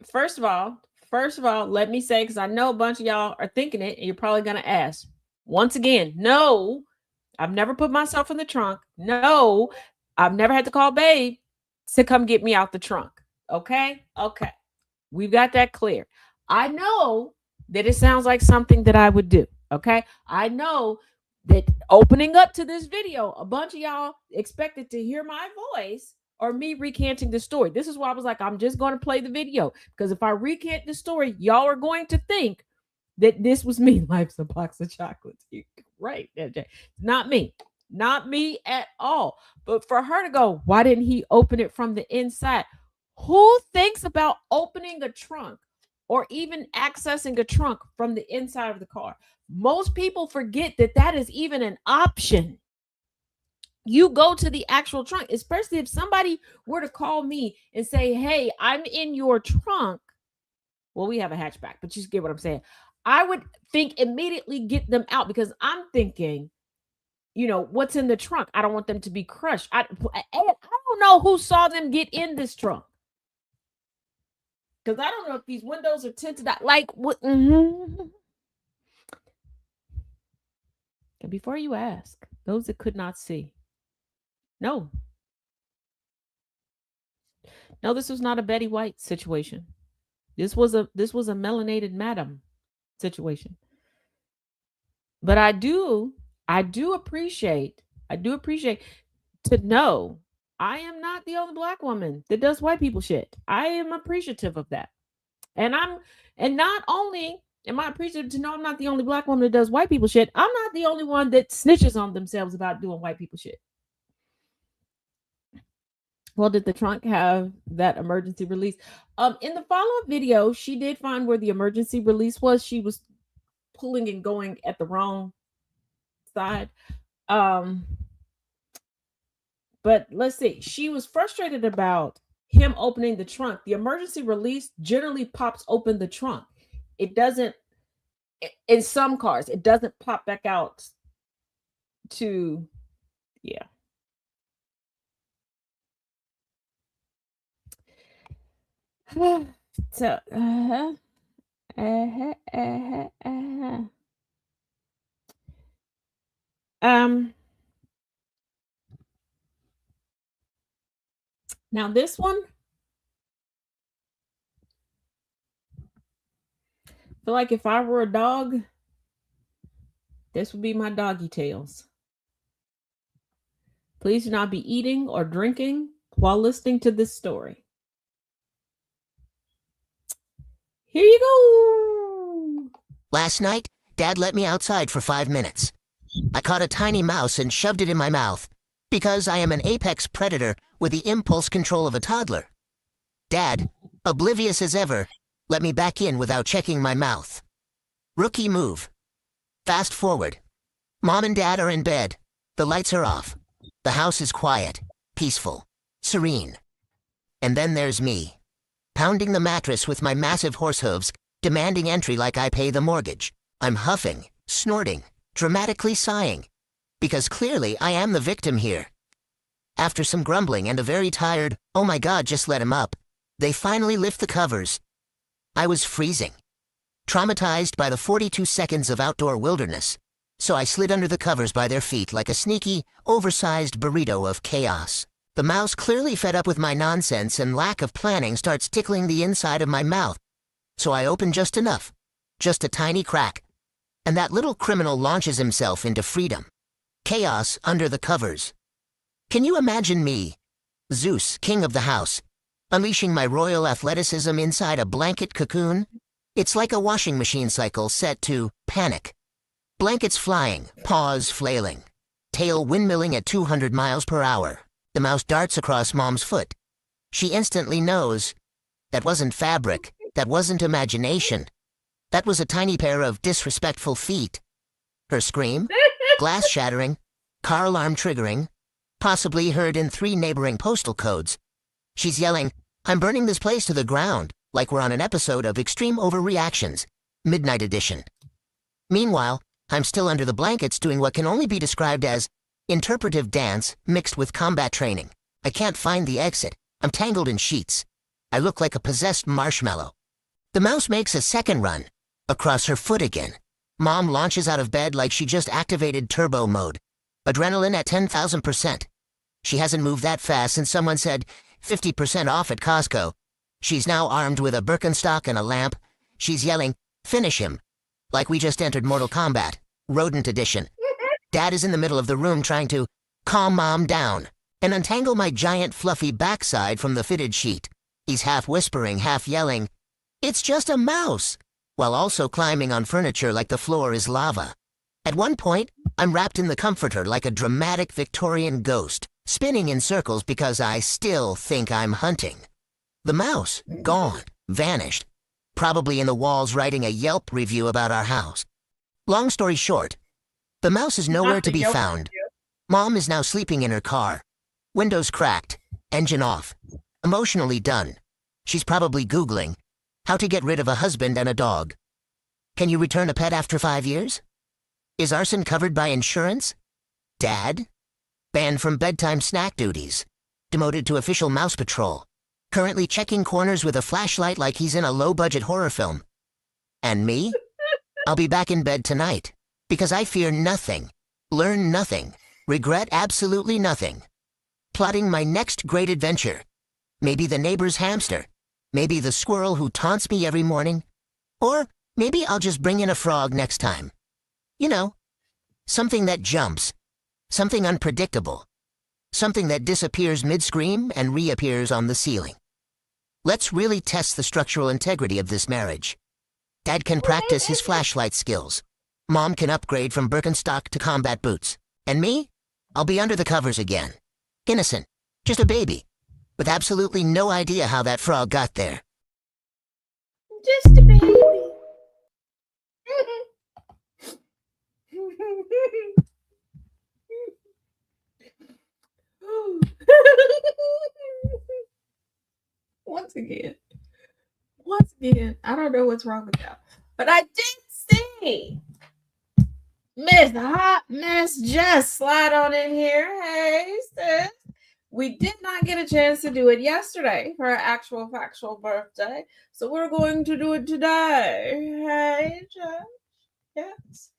[SPEAKER 2] First of all, let me say, because I know a bunch of y'all are thinking it, and you're probably gonna ask. Once again, no, I've never put myself in the trunk. No, I've never had to call babe to come get me out the trunk. Okay. We've got that clear. I know that it sounds like something that I would do. Okay. I know that opening up to this video, a bunch of y'all expected to hear my voice or me recanting the story. This is why I was like, I'm just going to play the video, because if I recant the story, y'all are going to think that this was me. Life's a box of chocolates. Right, MJ. Not me at all. But for her to go, why didn't he open it from the inside? Who thinks about opening a trunk or even accessing a trunk from the inside of the car? Most people forget that that is even an option. You go to the actual trunk, especially if somebody were to call me and say, hey, I'm in your trunk. Well, we have a hatchback, but you get what I'm saying. I would think immediately get them out, because I'm thinking, what's in the trunk? I don't want them to be crushed. I don't know who saw them get in this trunk, because I don't know if these windows are tinted out. Like, what? And before you ask, those that could not see, no, this was not a Betty White situation. This was a melanated madam situation. But I do appreciate to know I am not the only Black woman that does white people shit. I am appreciative of that. And not only am I appreciative to know I'm not the only Black woman that does white people shit, I'm not the only one that snitches on themselves about doing white people shit. Well, did the trunk have that emergency release? In the follow-up video, she did find where the emergency release was. She was pulling and going at the wrong side. But let's see. She was frustrated about him opening the trunk. The emergency release generally pops open the trunk. It doesn't, in some cars, it doesn't pop back out to, yeah. So, now this one, I feel like if I were a dog, this would be my doggy tails. Please do not be eating or drinking while listening to this story. Here you go.
[SPEAKER 21] Last night, Dad let me outside for 5 minutes. I caught a tiny mouse and shoved it in my mouth because I am an apex predator with the impulse control of a toddler. Dad, oblivious as ever, let me back in without checking my mouth. Rookie move. Fast forward. Mom and Dad are in bed. The lights are off. The house is quiet, peaceful, serene. And then there's me, pounding the mattress with my massive horse hooves, demanding entry like I pay the mortgage. I'm huffing, snorting, dramatically sighing, because clearly I am the victim here. After some grumbling and a very tired, "Oh my God, just let him up," they finally lift the covers. I was freezing, traumatized by the 42 seconds of outdoor wilderness, so I slid under the covers by their feet like a sneaky, oversized burrito of chaos. The mouse, clearly fed up with my nonsense and lack of planning, starts tickling the inside of my mouth, so I open just enough, just a tiny crack, and that little criminal launches himself into freedom. Chaos under the covers. Can you imagine me, Zeus, king of the house, unleashing my royal athleticism inside a blanket cocoon? It's like a washing machine cycle set to panic. Blankets flying, paws flailing, tail windmilling at 200 miles per hour. The mouse darts across Mom's foot. She instantly knows. That wasn't fabric. That wasn't imagination. That was a tiny pair of disrespectful feet. Her scream, glass shattering, car alarm triggering, possibly heard in 3 neighboring postal codes. She's yelling, "I'm burning this place to the ground," like we're on an episode of Extreme Overreactions, Midnight Edition. Meanwhile, I'm still under the blankets doing what can only be described as interpretive dance mixed with combat training. I can't find the exit. I'm tangled in sheets. I look like a possessed marshmallow. The mouse makes a second run, across her foot again. Mom launches out of bed like she just activated turbo mode. Adrenaline at 10,000%. She hasn't moved that fast since someone said 50% off at Costco. She's now armed with a Birkenstock and a lamp. She's yelling, "Finish him," like we just entered Mortal Kombat, Rodent Edition. Dad is in the middle of the room trying to calm Mom down and untangle my giant fluffy backside from the fitted sheet. He's half whispering, half yelling, "It's just a mouse," while also climbing on furniture like the floor is lava. At one point, I'm wrapped in the comforter like a dramatic Victorian ghost, spinning in circles because I still think I'm hunting. The mouse, gone, vanished, probably in the walls writing a Yelp review about our house. Long story short, the mouse is nowhere to be found. Mom is now sleeping in her car. Windows cracked, engine off, emotionally done. She's probably Googling how to get rid of a husband and a dog. Can you return a pet after 5 years? Is arson covered by insurance? Dad? Banned from bedtime snack duties. Demoted to official mouse patrol. Currently checking corners with a flashlight like he's in a low-budget horror film. And me? I'll be back in bed tonight. Because I fear nothing, learn nothing, regret absolutely nothing. Plotting my next great adventure. Maybe the neighbor's hamster. Maybe the squirrel who taunts me every morning. Or maybe I'll just bring in a frog next time. You know, something that jumps. Something unpredictable. Something that disappears mid-scream and reappears on the ceiling. Let's really test the structural integrity of this marriage. Dad can practice his flashlight skills. Mom can upgrade from Birkenstock to combat boots. And me? I'll be under the covers again. Innocent. Just a baby. With absolutely no idea how that frog got there.
[SPEAKER 2] Just a baby. Once again, I don't know what's wrong with y'all, but I did see Miss Hot Miss Jess slide on in here. Hey, sis. We did not get a chance to do it yesterday for her actual factual birthday, so we're going to do it today. Hey, Jess. Yes.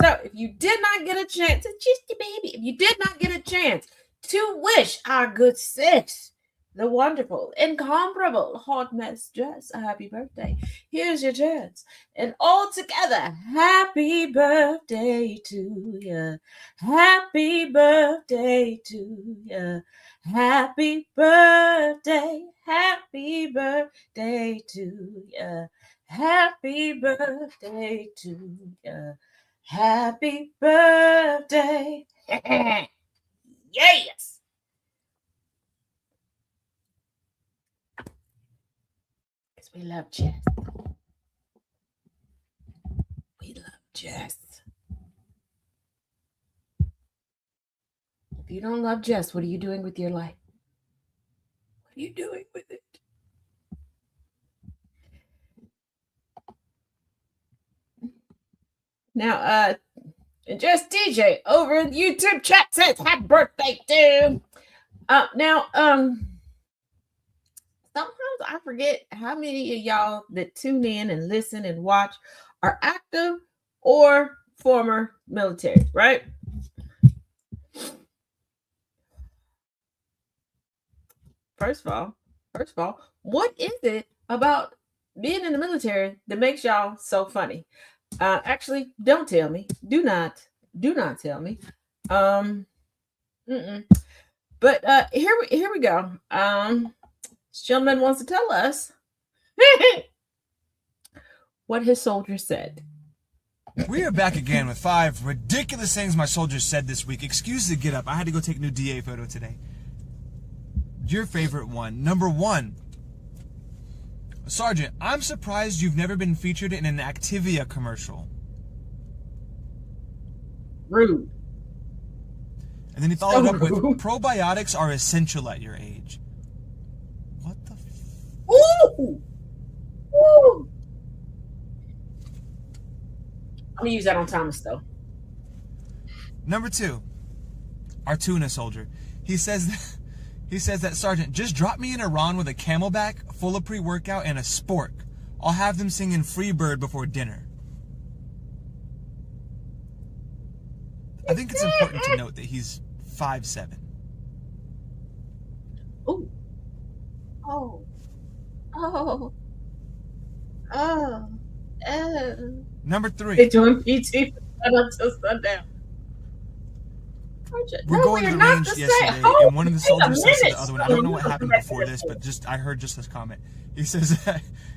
[SPEAKER 2] So if you did not get a chance, it's just a baby. If you did not get a chance to wish our good sis, the wonderful, incomparable Hot Mess Jess, a happy birthday, here's your chance. And all together, happy birthday to you. Happy birthday to you. Happy birthday. Happy birthday to you. Happy birthday to you. Happy birthday. Yes. Because we love Jess. We love Jess. If you don't love Jess, what are you doing with your life? What are you doing with it? Now, Just DJ over in the YouTube chat says happy birthday, dude. Sometimes I forget how many of y'all that tune in and listen and watch are active or former military, right? First of all, what is it about being in the military that makes y'all so funny? Actually, don't tell me. Do not tell me. But here we go. This gentleman wants to tell us what his soldier said.
[SPEAKER 1] We are back again with 5 ridiculous things my soldiers said this week. Excuse the get up. I had to go take a new DA photo today. Your favorite one. Number 1. Sergeant, I'm surprised you've never been featured in an Activia commercial.
[SPEAKER 2] Rude.
[SPEAKER 1] And then he followed up with, probiotics are essential at your age.
[SPEAKER 2] Ooh! Ooh! I'm gonna use that on Thomas though.
[SPEAKER 1] Number 2, our tuna soldier. He says that, Sergeant, just drop me in Iran with a Camelback full of pre-workout and a spork. I'll have them singing Freebird before dinner. I think it's important to note that he's 5'7".
[SPEAKER 2] Ooh. Oh. Oh. Oh. Oh.
[SPEAKER 1] Number 3.
[SPEAKER 2] They're doing PT until sundown.
[SPEAKER 1] We're going to the range yesterday, and one of the soldiers says to the other one, I don't know what happened before this, but I heard just this comment. He says,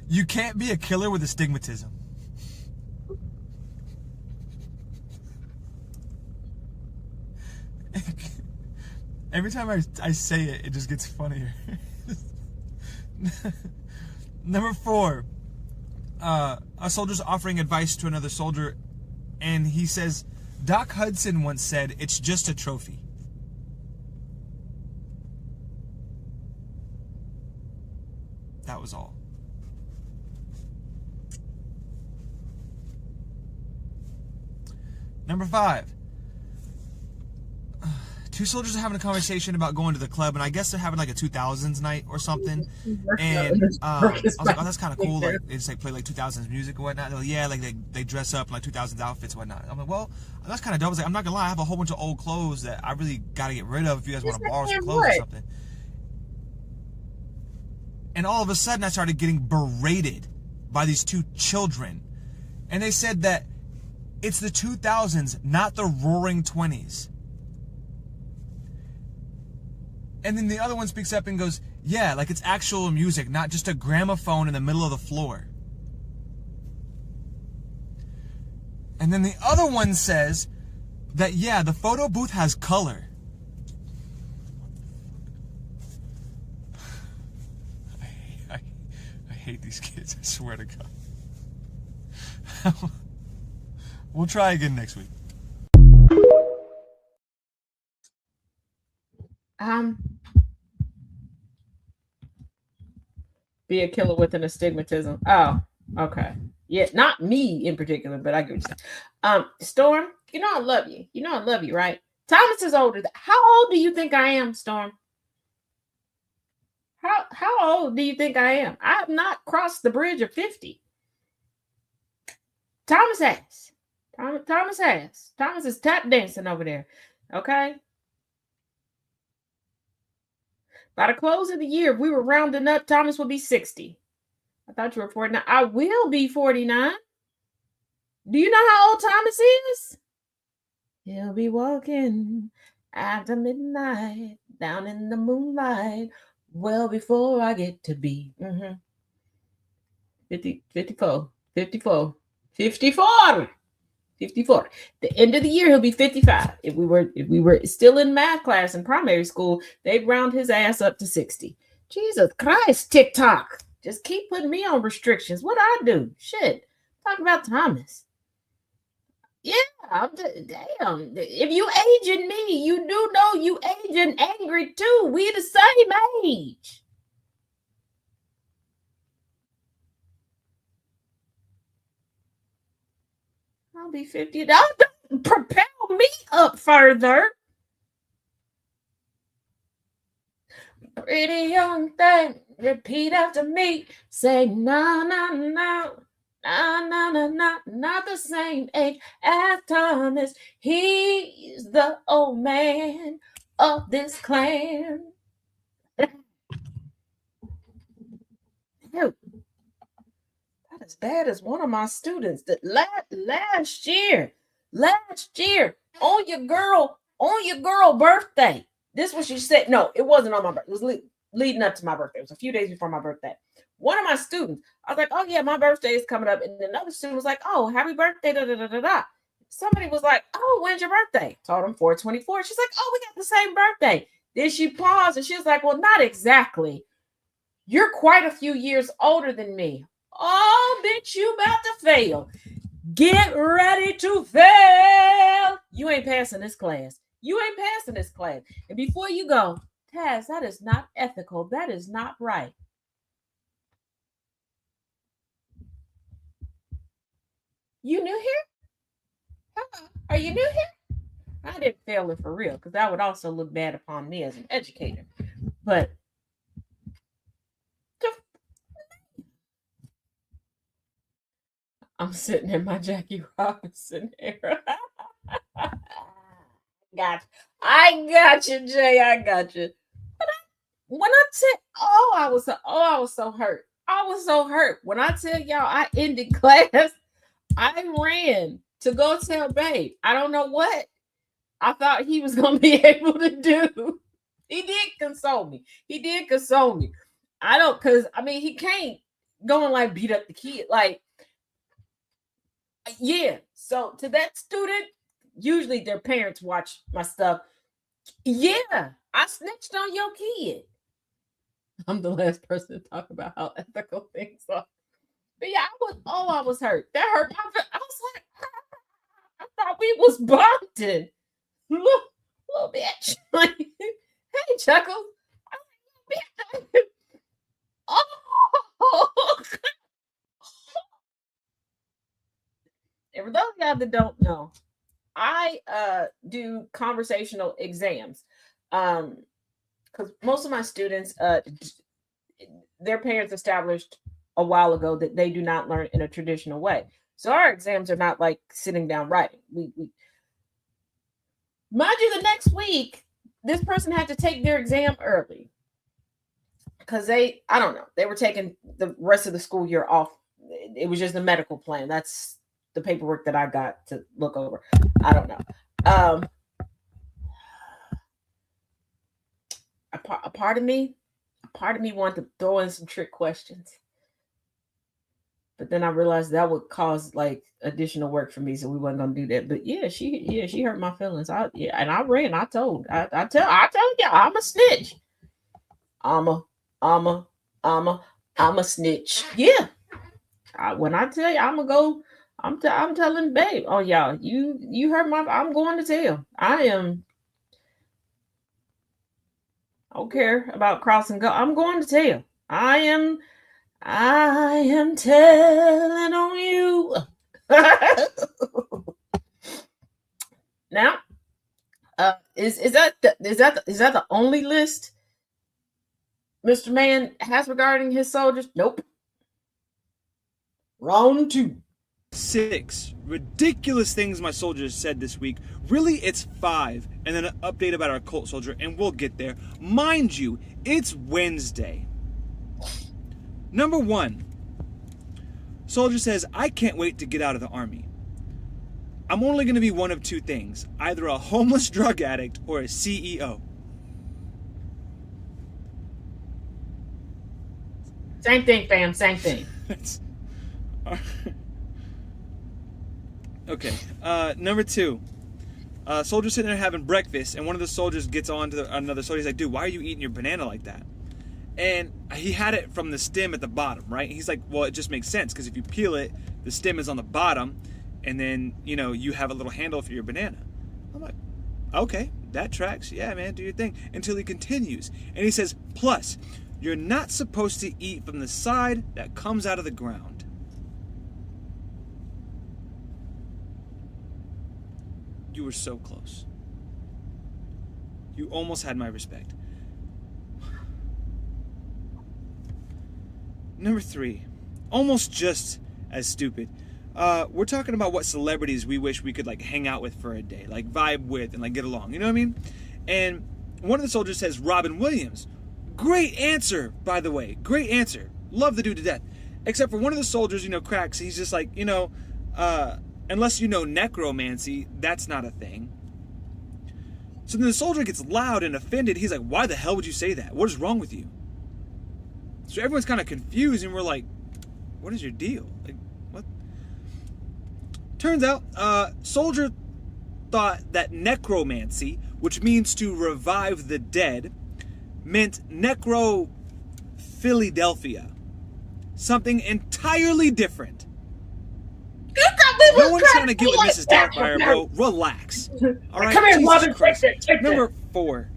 [SPEAKER 1] you can't be a killer with astigmatism. Every time I say it, it just gets funnier. Number 4, a soldier's offering advice to another soldier, and he says, Doc Hudson once said, it's just a trophy. That was all. Number 5. 2 soldiers are having a conversation about going to the club, and I guess they're having like a 2000s night or something. And I was like, oh, that's kind of cool. Like, they just like play like 2000s music and whatnot. They're like, yeah, like they dress up in like 2000s outfits and whatnot. I'm like, well, that's kind of dope. I was like, I'm not gonna lie, I have a whole bunch of old clothes that I really got to get rid of if you guys want to borrow some clothes or something. And all of a sudden, I started getting berated by these 2 children, and they said that it's the 2000s, not the Roaring 20s. And then the other one speaks up and goes, yeah, like it's actual music, not just a gramophone in the middle of the floor. And then the other one says that, yeah, the photo booth has color. I hate these kids, I swear to God. We'll try again next week.
[SPEAKER 2] Be a killer with an astigmatism. Oh, okay. Yeah, not me in particular, but I get what you're saying. Storm, you know I love you. You know I love you, right? Thomas is older. How old do you think I am, Storm? How old do you think I am? I have not crossed the bridge of 50. Thomas has. Thomas has. Thomas is tap dancing over there. Okay. By the close of the year, if we were rounding up, Thomas would be 60. I thought you were 49. I will be 49. Do you know how old Thomas is? He'll be walking after midnight down in the moonlight well before I get to be 50, 54, 54, 54. 54. The end of the year, he'll be 55. If we were still in math class in primary school, they'd round his ass up to 60. Jesus Christ, TikTok. Just keep putting me on restrictions. What I do? Shit. Talk about Thomas. Yeah, damn. If you aging me, you do know you aging angry too. We the same age. I'll be 50. Don't propel me up further. Pretty young thing, repeat after me. Say no, no, no. No, no, no, no, not the same age as Thomas. He's the old man of this clan. That as bad as one of my students that last year on your girl birthday. This was she said. No, it wasn't on my birthday. It was leading up to my birthday. It was a few days before my birthday. One of my students, I was like, oh yeah, my birthday is coming up. And another student was like, oh, happy birthday, da da da da da. Somebody was like, oh, when's your birthday? Told him 4/24. She's like, oh, we got the same birthday. Then she paused and she was like, well, not exactly. You're quite a few years older than me. Oh, bitch, you about to fail. Get ready to fail. You ain't passing this class. You ain't passing this class. And before you go, Taz, that is not ethical. That is not right. You new here? Hello. Are you new here? I didn't fail it for real because that would also look bad upon me as an educator. But I'm sitting in my Jackie Robinson era. I got you, Jay. I got you. But when I said, I was so hurt. I was so hurt. When I tell y'all I ended class, I ran to go tell Babe. I don't know what I thought he was going to be able to do. He did console me. I don't, because, I mean, he can't go and like beat up the kid. Like, yeah. So to that student, usually their parents watch my stuff. Yeah, I snitched on your kid. I'm the last person to talk about how ethical things are. But yeah, I was hurt. That hurt my. I was like, I thought we was bonded. Little bitch. Like, hey, Chuckles. Oh. And for those of y'all that don't know, I do conversational exams. Because most of my students, their parents established a while ago that they do not learn in a traditional way. So our exams are not like sitting down writing. We mind you, the next week, this person had to take their exam early because I don't know, they were taking the rest of the school year off. It was just a medical plan. That's the paperwork that I got to look over. I don't know. A part of me wanted to throw in some trick questions, but then I realized that would cause like additional work for me, so we wasn't gonna do that. But yeah, she hurt my feelings. I ran. I told you, I'm a snitch. I'm a snitch. Yeah. When I tell you, I'm gonna go. I'm telling Babe. Oh y'all, you hurt my. I'm going to tell. I am. I don't care about crossing go. I'm going to tell. I am I am telling on you. Now, is that the only list Mr. Man has regarding his soldiers? Nope. Round 2.
[SPEAKER 1] 6 ridiculous things my soldiers said this week. Really, it's 5, and then an update about our cult soldier, and we'll get there. Mind you, it's Wednesday. Number 1. Soldier says, I can't wait to get out of the army. I'm only going to be one of 2 things, either a homeless drug addict or a CEO.
[SPEAKER 2] Same thing, fam, same thing.
[SPEAKER 1] Okay, number 2. Soldier sitting there having breakfast, and one of the soldiers gets on to another soldier. He's like, dude, why are you eating your banana like that? And he had it from the stem at the bottom, right? He's like, well, it just makes sense, because if you peel it, the stem is on the bottom, and then, you know, you have a little handle for your banana. I'm like, okay, that tracks. Yeah, man, do your thing. Until he continues. And he says, plus, you're not supposed to eat from the side that comes out of the ground. You were so close. You almost had my respect. Number 3, almost just as stupid. We're talking about what celebrities we wish we could like hang out with for a day, like vibe with and like get along. You know what I mean? And one of the soldiers says Robin Williams. Great answer, by the way. Great answer. Love the dude to death. Except for one of the soldiers, you know, cracks. He's just like, you know, unless you know necromancy, that's not a thing. So then the soldier gets loud and offended. He's like, why the hell would you say that? What is wrong with you? So everyone's kind of confused, and we're like, what is your deal? Like, what? Turns out, soldier thought that necromancy, which means to revive the dead, meant Philadelphia. Something entirely different. No one's trying to get with Mrs. Doubtfire, bro. Relax. All right.
[SPEAKER 2] Come here, Robin.
[SPEAKER 1] Number 4.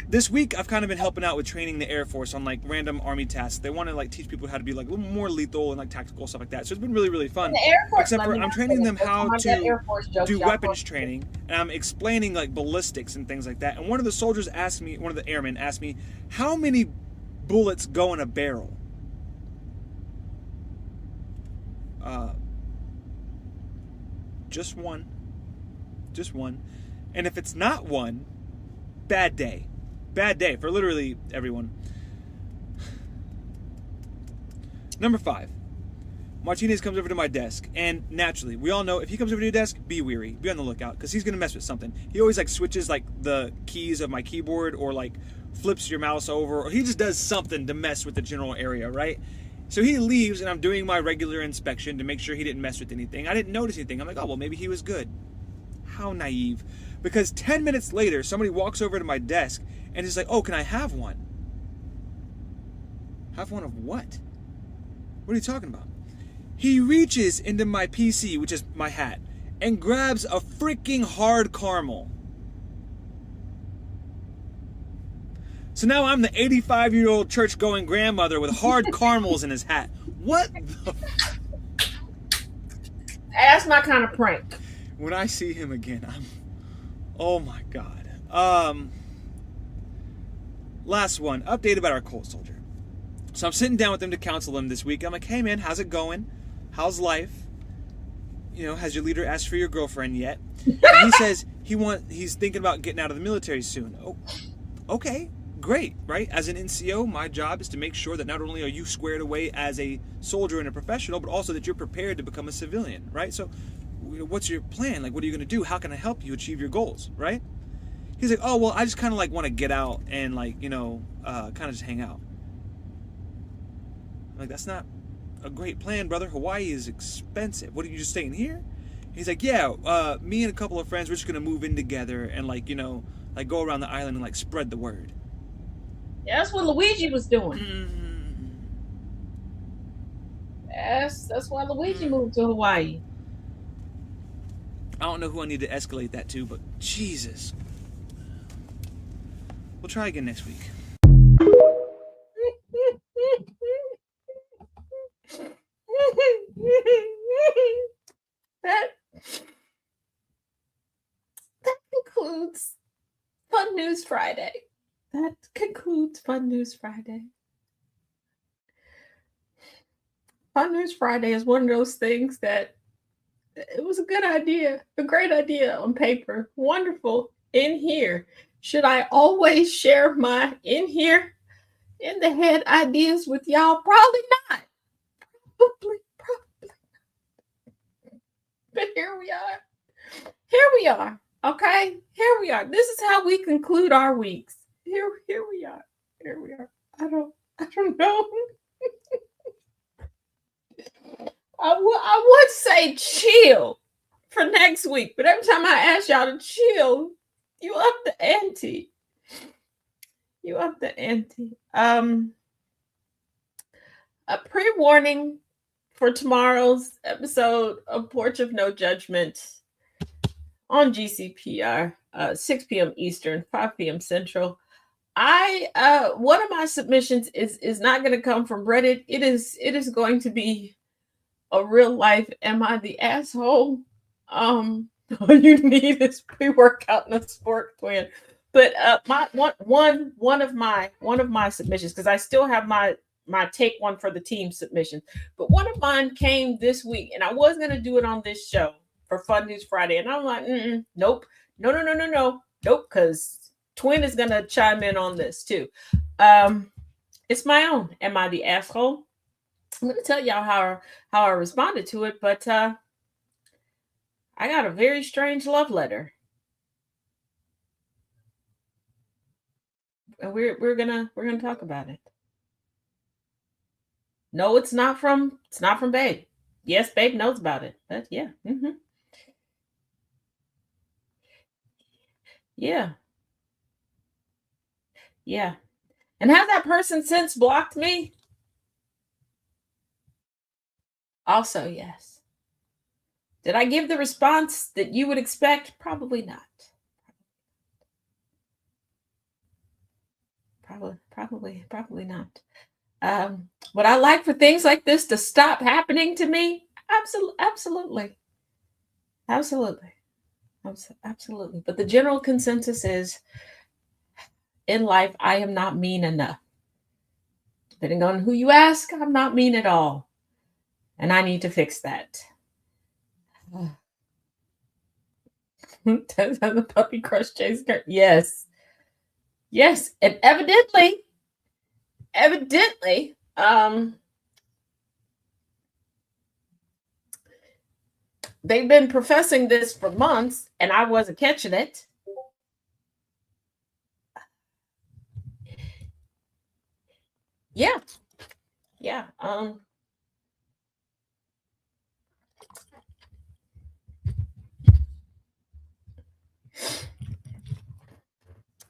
[SPEAKER 1] This week I've kind of been helping out with training the Air Force on like random army tasks. They want to like teach people how to be like a little more lethal and like tactical stuff like that. So it's been really, really fun. Except for I'm training them how to do weapons training, and I'm explaining like ballistics and things like that. And one of the soldiers asked me, one of the airmen asked me, how many bullets go in a barrel? Just one. Just one. And if it's not one, bad day. Bad day for literally everyone. Number 5. Martinez comes over to my desk, and naturally, we all know if he comes over to your desk, be weary, be on the lookout, because he's gonna mess with something. He always like switches like the keys of my keyboard, or like flips your mouse over, or he just does something to mess with the general area, right? So he leaves, and I'm doing my regular inspection to make sure he didn't mess with anything. I didn't notice anything. I'm like, oh well, maybe he was good. How naive. Because 10 minutes later, somebody walks over to my desk and is like, oh, can I have one? Have one of what? What are you talking about? He reaches into my PC, which is my hat, and grabs a freaking hard caramel. So now I'm the 85-year-old church-going grandmother with hard caramels in his hat. What the...
[SPEAKER 2] That's my kind of prank.
[SPEAKER 1] When I see him again, I'm... Oh my God. Last one. Update about our cold soldier. So I'm sitting down with him to counsel him this week. I'm like, hey man, how's it going? How's life? You know, has your leader asked for your girlfriend yet? And he says he's thinking about getting out of the military soon. Oh, okay, great, right? As an NCO, my job is to make sure that not only are you squared away as a soldier and a professional, but also that you're prepared to become a civilian, right? So what's your plan? Like, what are you going to do? How can I help you achieve your goals, right? He's like, oh, well, I just kind of like want to get out and like, you know, kind of just hang out. I'm like, that's not a great plan, brother. Hawaii is expensive. What, are you just staying here? He's like, yeah, me and a couple of friends, we're just going to move in together and like, you know, like go around the island and like spread the word.
[SPEAKER 2] Yeah, that's what Luigi was doing. That's why Luigi moved to Hawaii.
[SPEAKER 1] I don't know who I need to escalate that to, but Jesus. We'll try again next week.
[SPEAKER 2] Fun News Friday. Fun News Friday is one of those things that it was a good idea, a great idea on paper. Wonderful in here. Should I always share my in here, in the head ideas with y'all? Probably not. Probably. But here we are. Here we are. Okay? Here we are. This is how we conclude our weeks. Here we are. Here we are. I don't know. I would say chill for next week, but every time I ask y'all to chill, you up the ante. You up the ante. A pre-warning for tomorrow's episode of Porch of No Judgment on GCPR, 6 p.m. Eastern, 5 p.m. Central. One of my submissions is not going to come from Reddit. It is going to be a real life "Am I the asshole?" All you need is pre-workout and a sport plan. But one of my submissions, because I still have my take one for the team submission, but one of mine came this week, and I was gonna do it on this show for Fun News Friday, and I'm like, nope, no, because Twin is gonna chime in on this too. It's my own. Am I the asshole? I'm gonna tell y'all how I responded to it, but I got a very strange love letter. And we're gonna talk about it. No, it's not from Babe. Yes, Babe knows about it, but yeah. Yeah. Yeah. And has that person since blocked me? Also, yes. Did I give the response that you would expect? Probably not. Probably not. Would I like for things like this to stop happening to me? Absolutely. But the general consensus is, in life, I am not mean enough. Depending on who you ask, I'm not mean at all. And I need to fix that. The puppy crush chase. Yes. And evidently, they've been professing this for months, and I wasn't catching it. Yeah.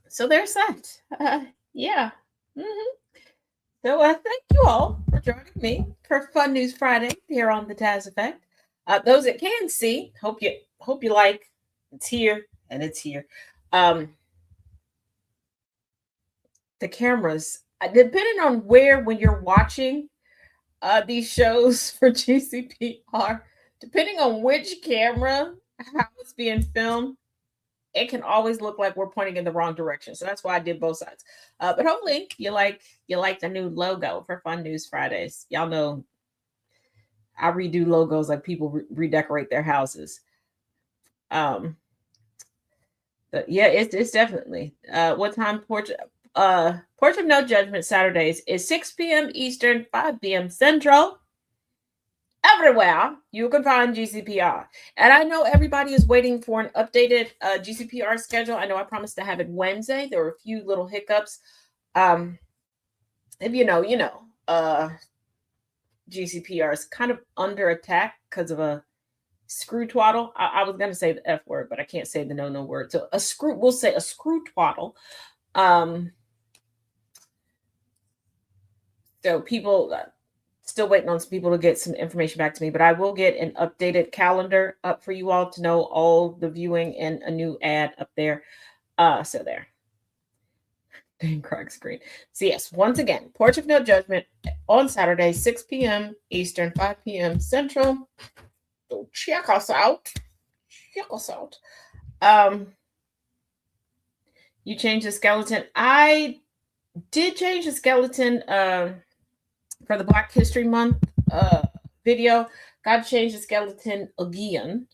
[SPEAKER 2] So there's that. Yeah. So thank you all for joining me for Fun News Friday here on the Taz Effect. Those that can see, hope you like. It's here and it's here. The cameras, depending on when you're watching these shows for GCPR, depending on which camera, how it's being filmed, it can always look like we're pointing in the wrong direction. So that's why I did both sides. But hopefully you like the new logo for Fun News Fridays. Y'all know I redo logos like people redecorate their houses. But yeah, it's definitely what time Porch of No Judgment Saturdays is 6 p.m. Eastern, 5 p.m. Central. Everywhere you can find GCPR. And I know everybody is waiting for an updated GCPR schedule. I know I promised to have it Wednesday. There were a few little hiccups. If you know, GCPR is kind of under attack because of a screw twaddle. I was going to say the F word, but I can't say the no word. So we'll say a screw twaddle. So people... still waiting on some people to get some information back to me, but I will get an updated calendar up for you all to know all the viewing and a new ad up there. So there. Dang crack screen. So yes, once again, Porch of No Judgment on Saturday, 6 p.m. Eastern, 5 p.m. Central. So check us out. You change the skeleton. I did change the skeleton for the Black History Month video. Got to change the skeleton again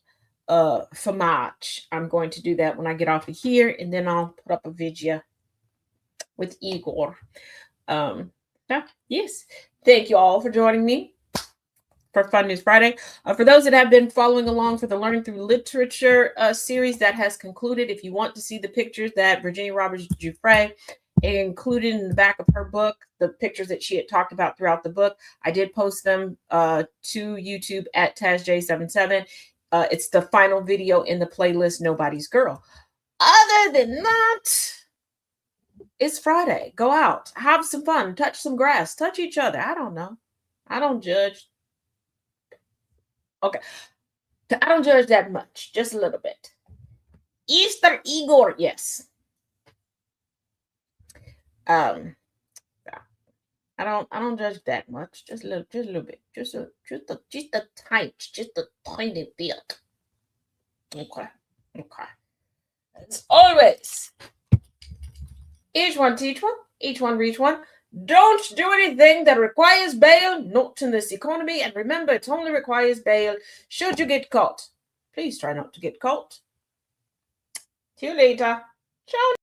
[SPEAKER 2] for March. I'm going to do that when I get off of here, and then I'll put up a video with Igor. Yes. Thank you all for joining me for Fun News Friday. For those that have been following along for the Learning Through Literature series, that has concluded. If you want to see the pictures that Virginia Roberts Giuffre included in the back of her book, the pictures that she had talked about throughout the book, I did post them to YouTube at TazJ77. It's the final video in the playlist Nobody's Girl. Other than that, it's Friday. Go out, have some fun, touch some grass, touch each other. I don't know. I don't judge. Okay. I don't judge that much, just a little bit. Easter Igor, yes. I don't judge that much. Just a little bit. Just a tiny bit. Okay. As always, each one teach one, each one reach one. Don't do anything that requires bail, not in this economy. And remember, it only requires bail should you get caught. Please try not to get caught. See you later. Ciao.